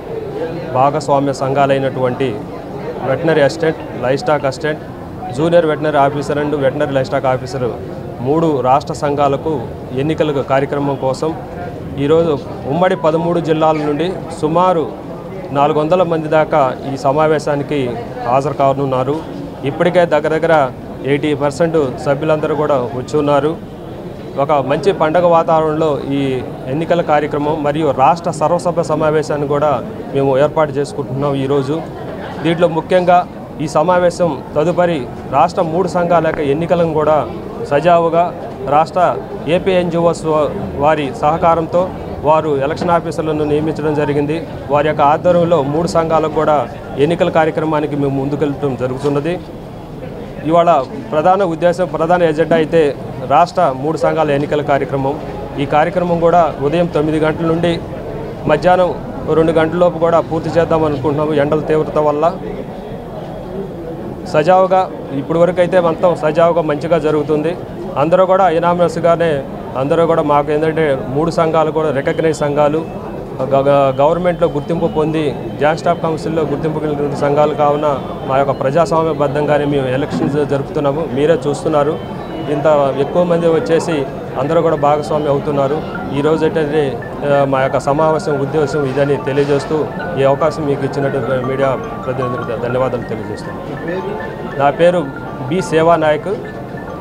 భాగస్వామ్య సంఘాలైనటువంటి veterinary assistant, livestock assistant, junior veterinary officer and veterinary livestock officer 3 రాష్ట్ర సంఘాలకు ఎన్నికల కార్యక్రమం కోసం ఈరోజు ఉమ్మడి 13 జిల్లాల నుండి సుమారు 400 మంది దాకా ఈ సమావేశానికి హాజరు కానున్నారు. ఇప్పటికే దగ్గర 80% సభ్యులందరూ కూడా వచ్చి ఉన్నారు. ఒక మంచి పండగ వాతావరణంలో ఈ ఎన్నికల కార్యక్రమం మరియు రాష్ట్ర సర్వసభ్య సమావేశాన్ని కూడా మేము ఏర్పాటు చేసుకుంటున్నాం ఈరోజు. దీంట్లో ముఖ్యంగా ఈ సమావేశం తదుపరి రాష్ట్ర 3 సంఘాల యొక్క ఎన్నికలను కూడా సజావుగా రాష్ట్ర ఏపీ ఎన్జిఓస్ వారి సహకారంతో వారు ఎలక్షన్ ఆఫీసర్లను నియమించడం జరిగింది. వారి యొక్క ఆధ్వర్యంలో 3 సంఘాలకు కూడా ఎన్నికల కార్యక్రమానికి మేము ముందుకెళ్ళడం జరుగుతున్నది. ఇవాళ ప్రధాన ఎజెండా అయితే రాష్ట్ర 3 సంఘాల ఎన్నికల కార్యక్రమం. ఈ కార్యక్రమం కూడా ఉదయం 9 గంటల నుండి మధ్యాహ్నం 2 గంటలలోపు కూడా పూర్తి చేద్దామనుకుంటున్నాము. ఎండల తీవ్రత వల్ల సజావుగా ఇప్పటి వరకు అయితే మొత్తం సజావుగా మంచిగా జరుగుతుంది. అందరూ కూడా ఇనామస్గానే అందరూ కూడా మాకు ఏంటంటే 3 సంఘాలు కూడా రికగ్నైజ్ సంఘాలు, గవర్నమెంట్లో గుర్తింపు పొంది జాయింట్ స్టాఫ్ కౌన్సిల్లో గుర్తింపు కలిగిన సంఘాలు కావున మా యొక్క ప్రజాస్వామ్యబద్ధంగానే మేము ఎలక్షన్స్ జరుపుతున్నాము. మీరే చూస్తున్నారు, ఇంత ఎక్కువ మంది వచ్చేసి అందరూ కూడా భాగస్వామ్యం అవుతున్నారు. ఈరోజు ఏంటంటే మా యొక్క సమావేశం ఉద్దేశం ఇదని తెలియజేస్తూ ఈ అవకాశం మీకు ఇచ్చినట్టు మీడియా ప్రతినిధులకు ధన్యవాదాలు తెలియజేస్తున్నాను. నా పేరు బి సేవానాయక్,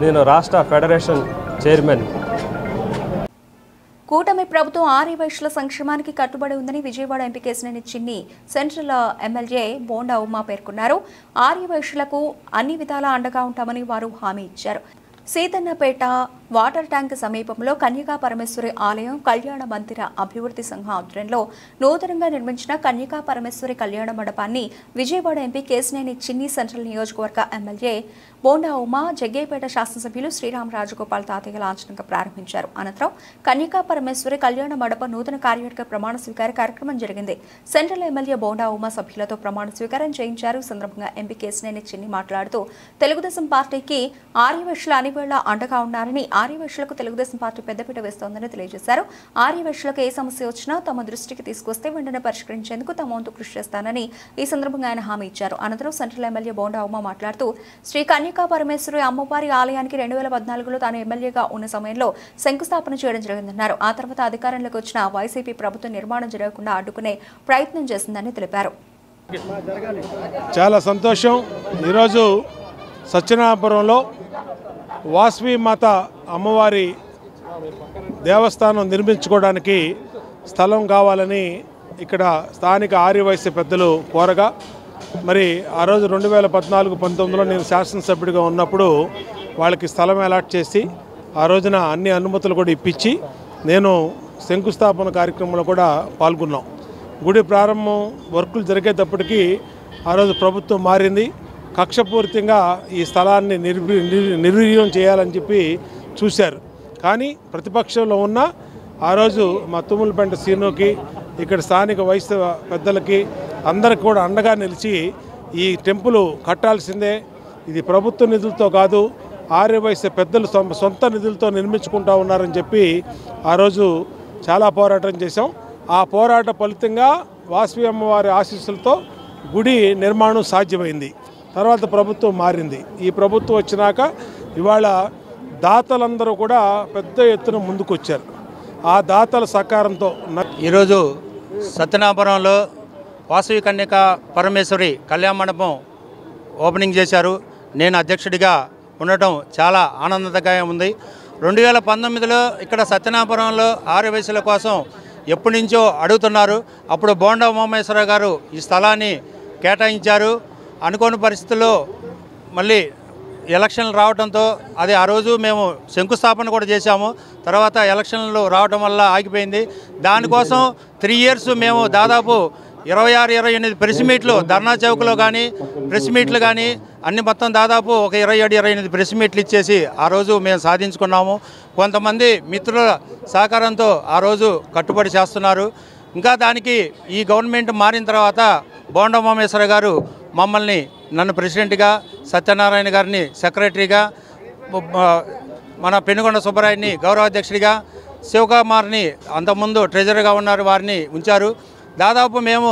నేను రాష్ట్ర ఫెడరేషన్ చైర్మన్. కూటమి ప్రభుత్వం ఆర్యవైశ్యుల సంక్షేమానికి కట్టుబడి ఉందని విజయవాడ ఎంపీ కేశినేని చిన్ని సెంట్రల్ ఎమ్మెల్యే బోండా ఉమా పేర్కొన్నారు. ఆర్యవైశ్యులకు అన్ని విధాలా అండగా ఉంటామని వారు హామీ ఇచ్చారు. సీతన్నపేట వాటర్ ట్యాంక్ సమీపంలో కన్యకా పరమేశ్వరి ఆలయం కళ్యాణ మందిర అభివృద్ధి సంఘం ఆధ్వర్యంలో నూతనంగా నిర్మించిన కన్యకా పరమేశ్వరి కళ్యాణ మండపాన్ని విజయవాడ ఎంపీ కేశినేని చిన్ని సెంట్రల్ నియోజకవర్గ ఎమ్మెల్యే బోండా ఉమా, జగ్గేపేట శాసనసభ్యులు శ్రీరామ్ రాజగోపాల్ తాతయ్య లాంఛనంగా ప్రారంభించారు. అనంతరం కన్యకా పరమేశ్వరి కళ్యాణ మండపం నూతన కార్యవర్గ ప్రమాణ స్వీకార కార్యక్రమం జరిగింది. సెంట్రల్ ఎమ్మెల్యే బోండా ఉమా సభ్యులతో ప్రమాణ స్వీకారం చేయించారు. ఈ సందర్భంగా ఎంపీ కేశినేని చిన్ని మాట్లాడుతూ తెలుగుదేశం పార్టీకి ఆర్యవైశ్యుల అనివేళ అండగా ఉన్నారని, ఆర్యవైశ్యులకు తెలుగుదేశం పార్టీ పెద్దపీట వేస్తోందని తెలియజేశారు. ఆర్యవైశ్యులకు ఏ సమస్య వచ్చినా తమ దృష్టికి తీసుకొస్తే వెంటనే పరిష్కరించేందుకు తమ వంతు కృషి చేస్తానని ఈ సందర్భంగా ఆయన హామీ ఇచ్చారు. అనంతరం సెంట్రల్ ఎమ్మెల్యే బోండా ఉమా మాట్లాడుతూ శ్రీ కన్యకా పరమేశ్వరి అమ్మవారి ఆలయానికి 2014లో తాను ఎమ్మెల్యేగా ఉన్న సమయంలో శంకుస్థాపన చేయడం జరిగిందన్నారు. ఆ తర్వాత అధికారంలోకి వచ్చిన వైసీపీ ప్రభుత్వం నిర్మాణం జరగకుండా అడ్డుకునే ప్రయత్నం చేసిందని తెలిపారు. చాలా సంతోషం. ఈరోజు సత్యనారాయణపురంలో వాసవి మాత అమ్మవారి దేవస్థానం నిర్మించుకోవడానికి స్థలం కావాలని ఇక్కడ స్థానిక ఆర్యవైశ్య పెద్దలు కోరగా, మరి ఆ రోజు 2014-19లో నేను శాసనసభ్యుడిగా ఉన్నప్పుడు వాళ్ళకి స్థలం అలాట్ చేసి ఆ రోజున అన్ని అనుమతులు కూడా ఇప్పించి నేను శంకుస్థాపన కార్యక్రమంలో కూడా పాల్గొన్నాం. గుడి ప్రారంభం వర్కులు జరిగేటప్పటికీ ఆ రోజు ప్రభుత్వం మారింది. కక్షపూరితంగా ఈ స్థలాన్ని నిర్వీర్యం చేయాలని చెప్పి చూశారు. కానీ ప్రతిపక్షంలో ఉన్న ఆ రోజు మా తుమ్ములపేట సీనుకి, ఇక్కడ స్థానిక వయసు పెద్దలకి అందరికి కూడా అండగా నిలిచి ఈ టెంపుల్ కట్టాల్సిందే, ఇది ప్రభుత్వ నిధులతో కాదు ఆర్యవైశ్య పెద్దలు సొంత నిధులతో నిర్మించుకుంటూ ఉన్నారని చెప్పి ఆ రోజు చాలా పోరాటం చేశాం. ఆ పోరాట ఫలితంగా వాసవి అమ్మవారి ఆశీస్సులతో గుడి నిర్మాణం సాధ్యమైంది. తర్వాత ప్రభుత్వం మారింది. ఈ ప్రభుత్వం వచ్చినాక ఇవాళ దాతలందరూ కూడా పెద్ద ఎత్తున ముందుకొచ్చారు. ఆ దాతల సహకారంతో ఈరోజు సత్యనాపురంలో వాసవి కన్యక పరమేశ్వరి కళ్యాణ మండపం ఓపెనింగ్ చేశారు. నేను అధ్యక్షుడిగా ఉండటం చాలా ఆనందదాయకంగా ఉంది. 2019లో ఇక్కడ సత్యనాపురంలో ఆర్యవైశ్యుల కోసం ఎప్పటి నుంచో అడుగుతున్నారు. అప్పుడు బోండా ఉమామహేశ్వరరావు గారు ఈ స్థలాన్ని కేటాయించారు. అనుకోని పరిస్థితుల్లో మళ్ళీ ఎలక్షన్లు రావడంతో అది ఆ రోజు మేము శంకుస్థాపన కూడా చేశాము. తర్వాత ఎలక్షన్లు రావడం వల్ల ఆగిపోయింది. దానికోసం 3 years మేము దాదాపు 26-28 ప్రెస్ మీట్లు ధర్నా చౌక్లో కానీ ప్రెస్ మీట్లు కానీ అన్ని మొత్తం దాదాపు ఒక 27-28 ప్రెస్ మీట్లు ఇచ్చేసి ఆ రోజు మేము సాధించుకున్నాము. కొంతమంది మిత్రుల సహకారంతో ఆ రోజు కట్టుబడి చేస్తున్నారు. ఇంకా దానికి ఈ గవర్నమెంట్ మారిన తర్వాత బోండా ఉమామహేశ్వర గారు మమ్మల్ని నన్ను ప్రెసిడెంట్గా, సత్యనారాయణ గారిని సెక్రటరీగా, మన పెనుగొండ సుబ్బరాయుడిని గౌరవాధ్యక్షుడిగా, శివకుమార్ని అంతకుముందు ట్రెజరర్గా ఉన్నారు వారిని ఉంచారు. దాదాపు మేము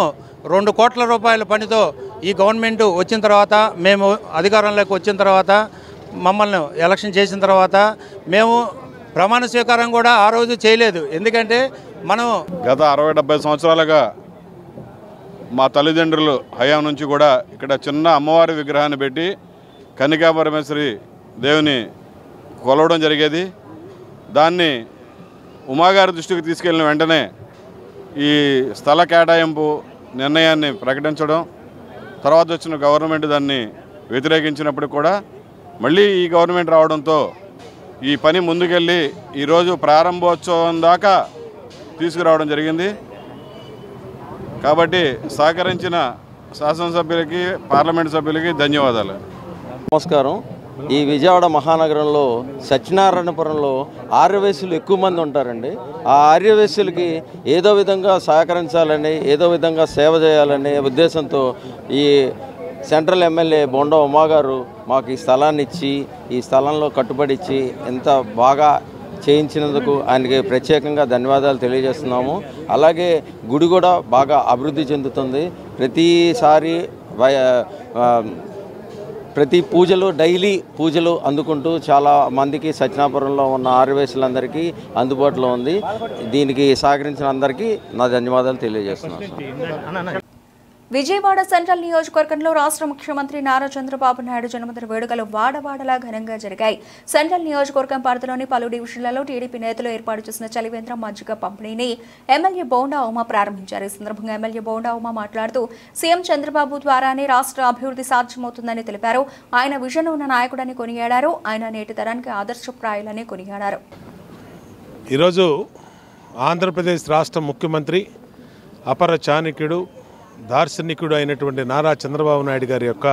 2 కోట్ల రూపాయల పనితో ఈ గవర్నమెంట్ వచ్చిన తర్వాత, మేము అధికారంలోకి వచ్చిన తర్వాత, మమ్మల్ని ఎలక్షన్ చేసిన తర్వాత మేము ప్రమాణ స్వీకారం కూడా ఆ రోజు చేయలేదు. ఎందుకంటే మనం గత 60-70 సంవత్సరాలుగా మా తల్లిదండ్రులు హయాం నుంచి కూడా ఇక్కడ చిన్న అమ్మవారి విగ్రహాన్ని పెట్టి కన్యకా పరమేశ్వరి దేవుని కొలవడం జరిగేది. దాన్ని ఉమాగారి దృష్టికి తీసుకెళ్లిన వెంటనే ఈ స్థల కేటాయింపు నిర్ణయాన్ని ప్రకటించడం, తర్వాత వచ్చిన గవర్నమెంట్ దాన్ని వ్యతిరేకించినప్పుడు కూడా మళ్ళీ ఈ గవర్నమెంట్ రావడంతో ఈ పని ముందుకెళ్ళి ఈరోజు ప్రారంభోత్సవం దాకా తీసుకురావడం జరిగింది. కాబట్టి సహకరించిన శాసనసభ్యులకి, పార్లమెంట్ సభ్యులకి ధన్యవాదాలు. నమస్కారం. ఈ విజయవాడ మహానగరంలో సత్యనారాయణపురంలో ఆర్యవైశ్యులు ఎక్కువ మంది ఉంటారండి. ఆ ఆర్యవైశ్యులకి ఏదో విధంగా సహకరించాలని, ఏదో విధంగా సేవ చేయాలనే ఉద్దేశంతో ఈ సెంట్రల్ ఎమ్మెల్యే బోండా ఉమా గారు మాకు ఈ స్థలాన్ని ఇచ్చి, ఈ స్థలంలో కట్టుబడి ఇచ్చి ఎంత బాగా చేయించినందుకు ఆయనకి ప్రత్యేకంగా ధన్యవాదాలు తెలియజేస్తున్నాము. అలాగే గుడి కూడా బాగా అభివృద్ధి చెందుతుంది. ప్రతిసారి ప్రతి పూజలు డైలీ పూజలు అందుకుంటూ చాలా మందికి సత్యనాపురంలో ఉన్న ఆర్యవైశ్యులందరికీ అందుబాటులో ఉంది. దీనికి సహకరించిన అందరికీ నా ధన్యవాదాలు తెలియజేస్తున్నాను. విజయవాడ సెంట్రల్ నియోజకవర్గంలో రాష్ట్ర ముఖ్యమంత్రి నారా చంద్రబాబు నాయుడు జన్మదిన వేడుకలు వాడవాడలా ఘనంగా జరిగాయి. సెంట్రల్ నియోజకవర్గం పరిధిలోని పలు డివిజన్లలో టీడీపీ నేతలు ఏర్పాటు చేసిన చలివేంద్రం మజ్జిగ పంపిణీని ఎమ్మెల్యే బోండా ఉమా ప్రారంభించారు. ఈ సందర్భంగా ఎమ్మెల్యే బోండా ఉమా మాట్లాడుతూ సీఎం చంద్రబాబు ద్వారానే రాష్ట్ర అభివృద్ధి సాధ్యమవుతుందని తెలిపారు. ఆయన విజన్ ఉన్న నాయకుడని కొనియాడారు. ఆయన నేటి తరానికి ఆదర్శప్రాయులని కొనియాడారు. ఈరోజు ఆంధ్రప్రదేశ్ రాష్ట్ర ముఖ్యమంత్రి, అపర చాణక్యుడు, దార్శనికుడు అయినటువంటి నారా చంద్రబాబు నాయుడు గారి యొక్క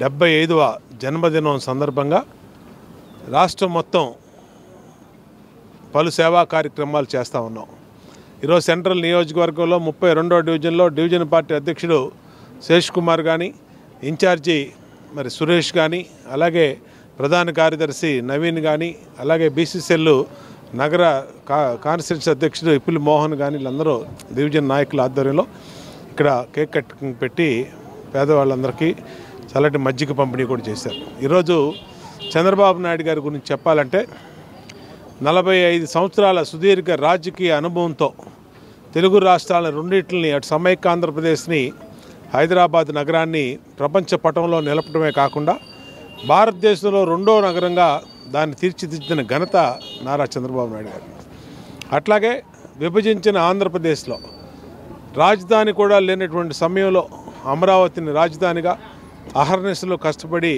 75వ జన్మదినం సందర్భంగా రాష్ట్రం మొత్తం పలు సేవా కార్యక్రమాలు చేస్తూ ఉన్నాం. ఈరోజు సెంట్రల్ నియోజకవర్గంలో 32వ డివిజన్లో డివిజన్ పార్టీ అధ్యక్షుడు శేష్ కుమార్ కానీ, ఇన్ఛార్జి మరి సురేష్ కానీ, అలాగే ప్రధాన కార్యదర్శి నవీన్ కానీ, అలాగే బీసీసీఎల్ నగర కాన్స్టిట్యూన్సీ అధ్యక్షుడు ఇప్పుల్ మోహన్ కానీ, వీళ్ళందరూ డివిజన్ నాయకుల ఆధ్వర్యంలో ఇక్కడ కేక్ కటింగ్ పెట్టి పేదవాళ్ళందరికీ చల్లటి మజ్జిగ పంపిణీ కూడా చేశారు. ఈరోజు చంద్రబాబు నాయుడు గారి గురించి చెప్పాలంటే 45 సంవత్సరాల సుదీర్ఘ రాజకీయ అనుభవంతో తెలుగు రాష్ట్రాల రెండింటిని, అటు సమైక్య ఆంధ్రప్రదేశ్ని, హైదరాబాద్ నగరాన్ని ప్రపంచ పటంలో నిలపడమే కాకుండా భారతదేశంలో 2వ నగరంగా దాన్ని తీర్చిదిద్దిన ఘనత నారా చంద్రబాబు నాయుడు గారు. అట్లాగే విభజించిన ఆంధ్రప్రదేశ్లో రాజధాని కూడా లేనటువంటి సమయంలో అమరావతిని రాజధానిగా అహర్నిశలో కష్టపడి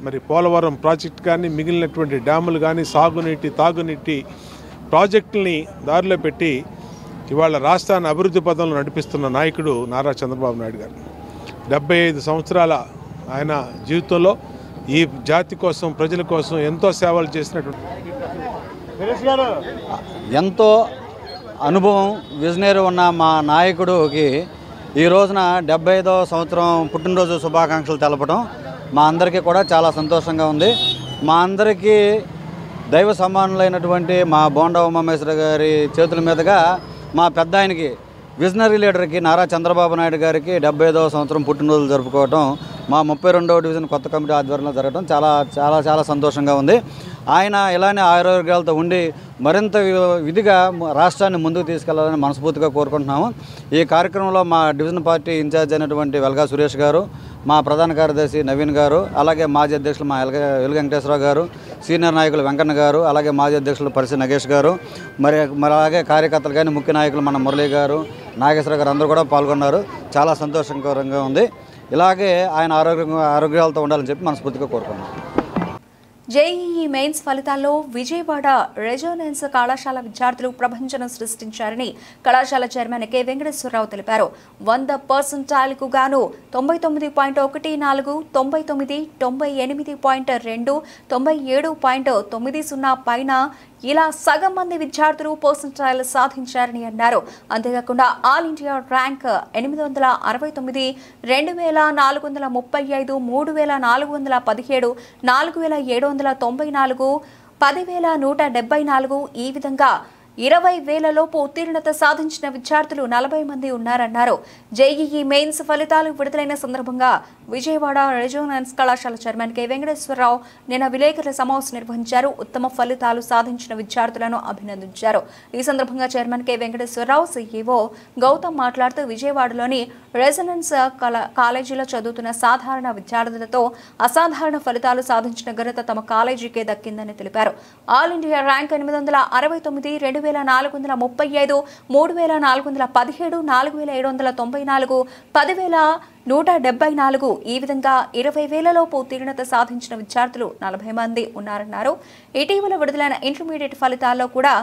మరి పోలవరం ప్రాజెక్ట్ కానీ, మిగిలినటువంటి డ్యాములు కానీ, సాగునీటి, తాగునీటి ప్రాజెక్టుల్ని దారిలో పెట్టి ఇవాళ రాష్ట్రాన్ని అభివృద్ధి పదంలో నడిపిస్తున్న నాయకుడు నారా చంద్రబాబు నాయుడు గారు. 75 సంవత్సరాల ఆయన జీవితంలో ఈ జాతి కోసం, ప్రజల కోసం ఎంతో సేవలు చేసినటువంటి ఎంతో అనుభవం విజనరీ ఉన్న మా నాయకుడికి ఈ రోజున 75వ సంవత్సరం పుట్టినరోజు శుభాకాంక్షలు తెలపడం మా అందరికీ కూడా చాలా సంతోషంగా ఉంది. మా అందరికీ దైవ సమానులైనటువంటి మా బోండా ఉమామేశ్వర గారి చేతుల మీదుగా మా పెద్ద ఆయనకి విజనరీ లీడర్కి నారా చంద్రబాబు నాయుడు గారికి 75వ సంవత్సరం పుట్టినరోజులు జరుపుకోవటం మా 32వ డివిజన్ కొత్త కమిటీ ఆధ్వర్యంలో జరగడం చాలా చాలా చాలా సంతోషంగా ఉంది. ఆయన ఇలానే ఆరోగ్యాలతో ఉండి మరింత విధిగా రాష్ట్రాన్ని ముందుకు తీసుకెళ్లాలని మనస్ఫూర్తిగా కోరుకుంటున్నాము. ఈ కార్యక్రమంలో మా డివిజన్ పార్టీ ఇన్ఛార్జ్ అయినటువంటి వెల్గా సురేష్ గారు, మా ప్రధాన కార్యదర్శి నవీన్ గారు, అలాగే మాజీ అధ్యక్షులు మా వెలుగు వెంకటేశ్వరరావు గారు, సీనియర్ నాయకులు వెంకన్న గారు, అలాగే మాజీ అధ్యక్షులు పరిసి నగేష్ గారు, మరి అలాగే కార్యకర్తలు కానీ ముఖ్య నాయకులు మన మురళీ గారు, నాగేశ్వర గారు అందరూ కూడా పాల్గొన్నారు. చాలా సంతోషకరంగా ఉంది. ఇలాగే ఆయన ఆరోగ్యాలతో ఉండాలని చెప్పి మనస్ఫూర్తిగా కోరుకున్నాం. జేఈఈ మెయిన్స్ ఫలితాల్లో విజయవాడ రెజోనెన్స్ కళాశాల విద్యార్థులు ప్రభంజనం సృష్టించారని కళాశాల చైర్మన్ కె వెంకటేశ్వరరావు తెలిపారు. 100% గాను 99.14, 99, 98.2, 97.90 పైన ఇలా సగం మంది విద్యార్థులు పర్సెంటైల్ సాధించారని అన్నారు. అంతేకాకుండా ఆల్ ఇండియా ర్యాంక్ 869, 2435, 3417, 4794, 10174 ఈ విధంగా 20,000 లోపు ఉత్తీర్ణత సాధించిన విద్యార్థులు 40 మంది ఉన్నారన్నారు. జేఈఈ మెయిన్స్ ఫలితాలు విడుదలైన సందర్భంగా విజయవాడ రెజోనెన్స్ కళాశాల చైర్మన్ కె వెంకటేశ్వరరావు నిన్న విలేకరుల సమావేశం నిర్వహించారు. ఉత్తమ ఫలితాలు సాధించిన విద్యార్థులను అభినందించారు. ఈ సందర్భంగా chairman K Venkateswara Rao, CEO Gautam మాట్లాడుతూ విజయవాడలోని రెజోనెన్స్ కాలేజీలో చదువుతున్న సాధారణ విద్యార్థులతో అసాధారణ ఫలితాలు సాధించిన ఘనత తమ కాలేజీకే దక్కిందని తెలిపారు. ఆల్ ఇండియా ర్యాంక్ 869, 2435, 3417, 4794, 10174 ఈ విధంగా 20,000 లోపు ఉత్తీర్ణత సాధించిన విద్యార్థులు 40 మంది ఉన్నారన్నారు. ఇటీవల విడుదలైన ఇంటర్మీడియట్ ఫలితాల్లో కూడా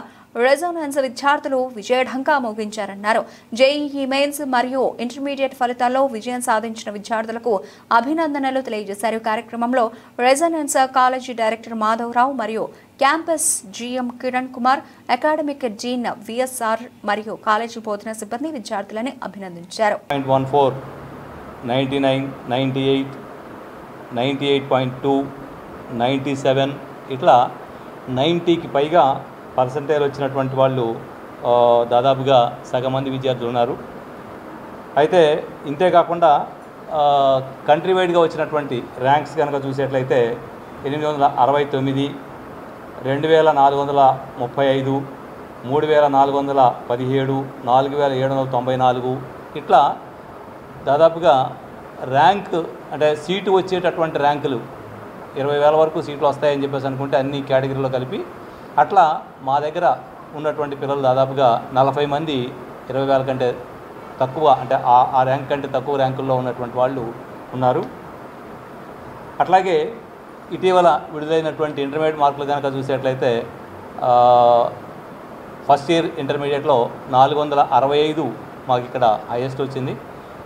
రెజోనెన్స్ విద్యార్థులు విజయఢంకా మోగించారన్నారు. జేఈఈ మెయిన్స్ మరియు ఇంటర్మీడియట్ ఫలితాల్లో విజయం సాధించిన విద్యార్థులకు అభినందనలు తెలియజేశారు. కార్యక్రమంలో రెజోనెన్స్ కాలేజీ డైరెక్టర్ మాధవరావు మరియు campus GM Kiran Kumar, academic Deen VSR మరియు కాలేజీ బోధన సిబ్బంది విద్యార్థులని అభినందించారు. 99, 98, 98.2, 97 ఇట్లా 90కి పైగా పర్సంటేజ్ వచ్చినటువంటి వాళ్ళు దాదాపుగా సగం మంది విద్యార్థులు ఉన్నారు. అయితే ఇంతేకాకుండా కంట్రీ వైడ్గా వచ్చినటువంటి ర్యాంక్స్ కనుక చూసేట్లయితే 869, 2435, 3417, 4794 ఇట్లా దాదాపుగా ర్యాంక్ అంటే సీటు వచ్చేటటువంటి ర్యాంకులు 20,000 వరకు సీట్లు వస్తాయని చెప్పేసి అనుకుంటే అన్ని కేటగిరీలో కలిపి అట్లా మా దగ్గర ఉన్నటువంటి పిల్లలు దాదాపుగా 40 మంది 20,000 కంటే తక్కువ అంటే ఆ ర్యాంక్ కంటే తక్కువ ర్యాంకుల్లో ఉన్నటువంటి వాళ్ళు ఉన్నారు. అట్లాగే ఇటీవల విడుదలైనటువంటి ఇంటర్మీడియట్ మార్కులు కనుక చూసేట్లయితే ఫస్ట్ ఇయర్ ఇంటర్మీడియట్లో 465 మాకు ఇక్కడ హైయెస్ట్ వచ్చింది.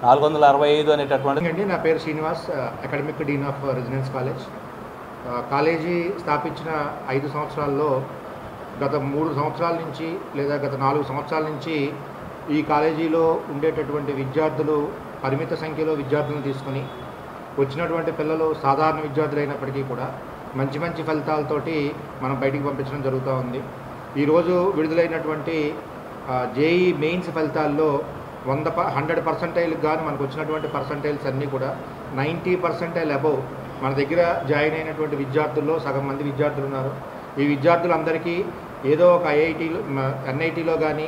465 అనేటటువంటి. నా పేరు Srinivas, academic dean of residence college. College స్థాపించిన 5 సంవత్సరాల్లో గత 3 సంవత్సరాల నుంచి లేదా గత 4 సంవత్సరాల నుంచి ఈ కాలేజీలో ఉండేటటువంటి విద్యార్థులు పరిమిత సంఖ్యలో విద్యార్థులను తీసుకొని వచ్చినటువంటి పిల్లలు సాధారణ విద్యార్థులు అయినప్పటికీ కూడా మంచి మంచి ఫలితాలతోటి మనం బయటికి పంపించడం జరుగుతూ ఉంది. ఈరోజు విడుదలైనటువంటి జేఈ మెయిన్స్ ఫలితాల్లో 100% గాను మనకు వచ్చినటువంటి పర్సంటైల్స్ అన్నీ కూడా 90% అబవ్ మన దగ్గర జాయిన్ అయినటువంటి విద్యార్థుల్లో సగం మంది విద్యార్థులు ఉన్నారు. ఈ విద్యార్థులందరికీ ఏదో ఒక ఐఐటీలో, ఎన్ఐటీలో కానీ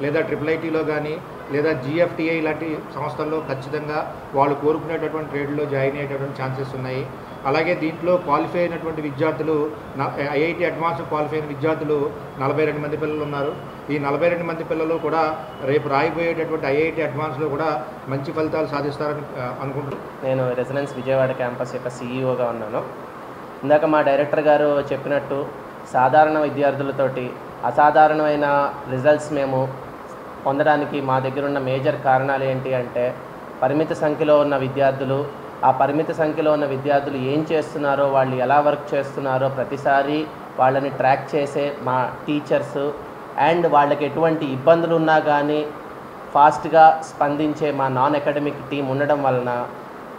లేదా IIITలో కానీ లేదా GFTI లాంటి సంస్థల్లో ఖచ్చితంగా వాళ్ళు కోరుకునేటటువంటి ట్రేడ్లో జాయిన్ అయ్యేటటువంటి ఛాన్సెస్ ఉన్నాయి. అలాగే దీంట్లో క్వాలిఫై అయినటువంటి విద్యార్థులు ఐఐటి అడ్వాన్స్ క్వాలిఫై అయిన విద్యార్థులు 42 మంది పిల్లలు ఉన్నారు. ఈ 42 మంది పిల్లలు కూడా రేపు రాయిపోయేటటువంటి ఐఐటి అడ్వాన్స్లో కూడా మంచి ఫలితాలు సాధిస్తారని అనుకుంటున్నాను. నేను రెసిడెన్స్ విజయవాడ క్యాంపస్ యొక్క సీఈఓగా ఉన్నాను. ఇందాక మా డైరెక్టర్ గారు చెప్పినట్టు సాధారణ విద్యార్థులతోటి అసాధారణమైన రిజల్ట్స్ మేము పొందడానికి మా దగ్గర ఉన్న మేజర్ కారణాలు ఏంటి అంటే పరిమిత సంఖ్యలో ఉన్న విద్యార్థులు, ఆ పరిమిత సంఖ్యలో ఉన్న విద్యార్థులు ఏం చేస్తున్నారో, వాళ్ళు ఎలా వర్క్ చేస్తున్నారో ప్రతిసారి వాళ్ళని ట్రాక్ చేసే మా టీచర్స్, అండ్ వాళ్ళకి ఎటువంటి ఇబ్బందులు ఉన్నా కానీ ఫాస్ట్గా స్పందించే మా నాన్ అకాడమిక్ టీం ఉండడం వలన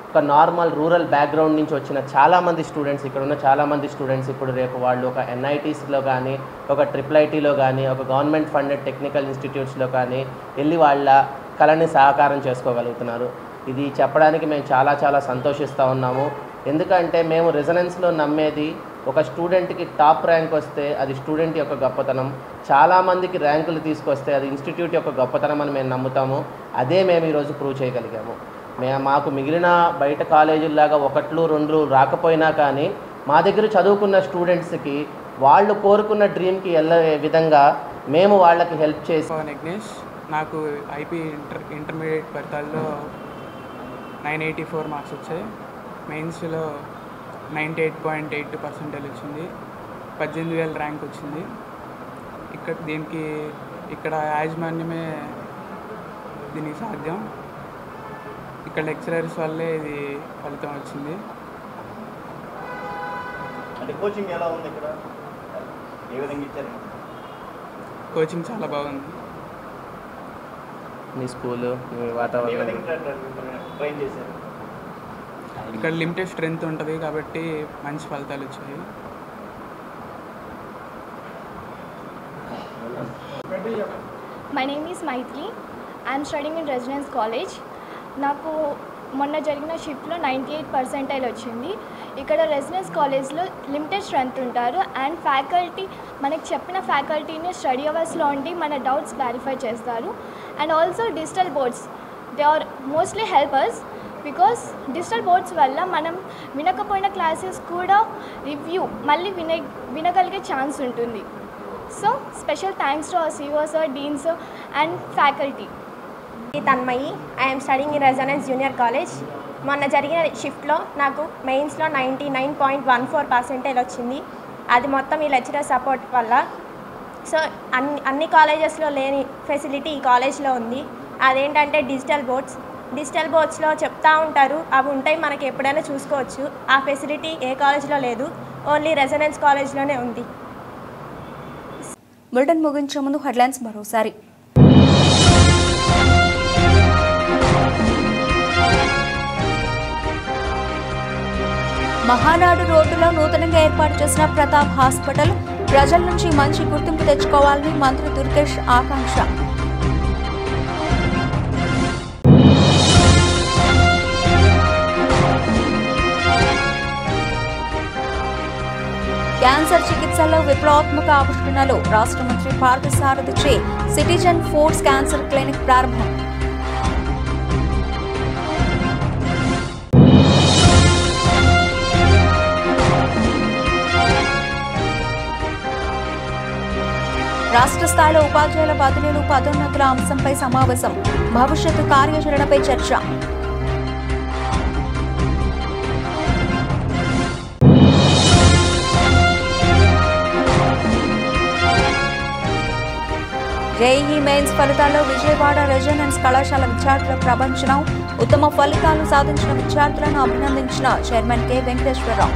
ఒక నార్మల్ రూరల్ బ్యాక్గ్రౌండ్ నుంచి వచ్చిన చాలామంది స్టూడెంట్స్, ఇక్కడ ఉన్న చాలామంది స్టూడెంట్స్ ఇప్పుడు రేపు వాళ్ళు ఒక ఎన్ఐటీస్లో కానీ, ఒక IIITలో కానీ, ఒక గవర్నమెంట్ ఫండెడ్ టెక్నికల్ ఇన్స్టిట్యూట్స్లో కానీ వెళ్ళి వాళ్ళ కళని సాకారం చేసుకోగలుగుతున్నారు. ఇది చెప్పడానికి మేము చాలా చాలా సంతోషిస్తూ ఉన్నాము. ఎందుకంటే మేము రెజనెన్స్లో నమ్మేది ఒక స్టూడెంట్కి టాప్ ర్యాంక్ వస్తే అది స్టూడెంట్ యొక్క గొప్పతనం, చాలామందికి ర్యాంకులు తీసుకొస్తే అది ఇన్స్టిట్యూట్ యొక్క గొప్పతనం అని మేము నమ్ముతాము. అదే మేము ఈరోజు ప్రూవ్ చేయగలిగాము. మాకు మిగిలిన బయట కాలేజీల్లాగా 1, 2 రాకపోయినా కానీ మా దగ్గర చదువుకున్న స్టూడెంట్స్కి వాళ్ళు కోరుకున్న డ్రీమ్కి వెళ్ళే విధంగా మేము వాళ్ళకి హెల్ప్ చేసి. విఘ్నేష్, నాకు ఐపీ ఇంటర్మీడియట్ ఫలితాల్లో 984 మార్క్స్ వచ్చాయి. మెయిన్స్లో 98.82% వచ్చింది. 18,000 ర్యాంక్ వచ్చింది. ఇక్కడ యాజమాన్యమే దీనికి సాధ్యం. ఇక్కడ లెక్చరర్స్ వల్లే ఇది ఫలితం వచ్చింది. అంటే కోచింగ్ ఎలా ఉంది ఇక్కడ? ఏ విధంగా ఇచ్చారు? కోచింగ్ చాలా బాగుంది. మీ స్కూలు, మీ వాతావరణం ట్రైన్ చేశారు? ఇక్కడ లిమిటెడ్ స్ట్రెంత్ ఉంటుంది కాబట్టి మంచి ఫలితాలు వచ్చాయి. My name is Maitri. I am studying in Residence College. నాకు మొన్న జరిగిన షిఫ్ట్లో 98% వచ్చింది. ఇక్కడ రెసిడెన్స్ కాలేజ్లో లిమిటెడ్ స్ట్రెంత్ ఉంటారు అండ్ ఫ్యాకల్టీ మనకి చెప్పిన ఫ్యాకల్టీని స్టడీ అవర్స్లో ఉండి మన డౌట్స్ క్లారిఫై చేస్తారు. And also digital boards they are mostly helpers because digital boards వల్ల మనం వినకపోయిన క్లాసెస్ కూడా రివ్యూ మళ్ళీ వినగలిగే ఛాన్స్ ఉంటుంది. So special thanks to our CEO sir, dean sir and faculty. Tanmayi, I'm studying in Resonance junior college. మొన్న జరిగిన షిఫ్ట్లో నాకు మెయిన్స్లో 99.14% వచ్చింది. అది మొత్తం ఈ లెక్చరర్ సపోర్ట్ వల్ల. సో అన్ని కాలేజెస్లో లేని ఫెసిలిటీ ఈ కాలేజ్లో ఉంది. అదేంటంటే డిజిటల్ బోర్డ్స్లో చెప్తా ఉంటారు, అవి ఉంటాయి, మనకి ఎప్పుడైనా చూసుకోవచ్చు. ఆ ఫెసిలిటీ ఏ కాలేజ్లో లేదు, ఓన్లీ రెజనెన్స్ కాలేజ్లోనే ఉంది. బులెటిన్ ముగించే ముందు హెడ్లైన్స్ మరోసారి. మహానాడు రోడ్డులో నూతనంగా ఏర్పాటు చేసిన ప్రతాప్ హాస్పిటల్ ప్రజల నుంచి మంచి గుర్తింపు తెచ్చుకోవాలని మంత్రి దుర్గేష్ ఆకాంక్ష. క్యాన్సర్ చికిత్సలో విప్లవాత్మక ఆవిష్కరణలు రాష్ట్ర మంత్రి పార్థసారథిచే సిటిజన్ ఫోర్స్ క్యాన్సర్ క్లినిక్ ప్రారంభం. రాష్ట్ర స్థాయిలో ఉపాధ్యాయుల బదిలీలు పదోన్నతుల అంశంపై సమావేశం. భవిష్యత్తు కార్యాచరణపై చర్చ. జేఈఈ మెయిన్స్ ఫలితాల్లో విజయవాడ రెసిడెన్స్ కళాశాల విద్యార్థుల ప్రపంచనం. ఉత్తమ ఫలితాలు సాధించిన విద్యార్థులను అభినందించిన చైర్మన్ కె వెంకటేశ్వరరావు.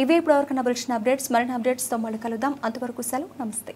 ఇవి ఇప్పటివరకు నవలసిన అప్డేట్స్. మరిన్ని అప్డేట్స్తో మళ్ళీ కలుద్దాం. అంతవరకు సెలవు. నమస్తే.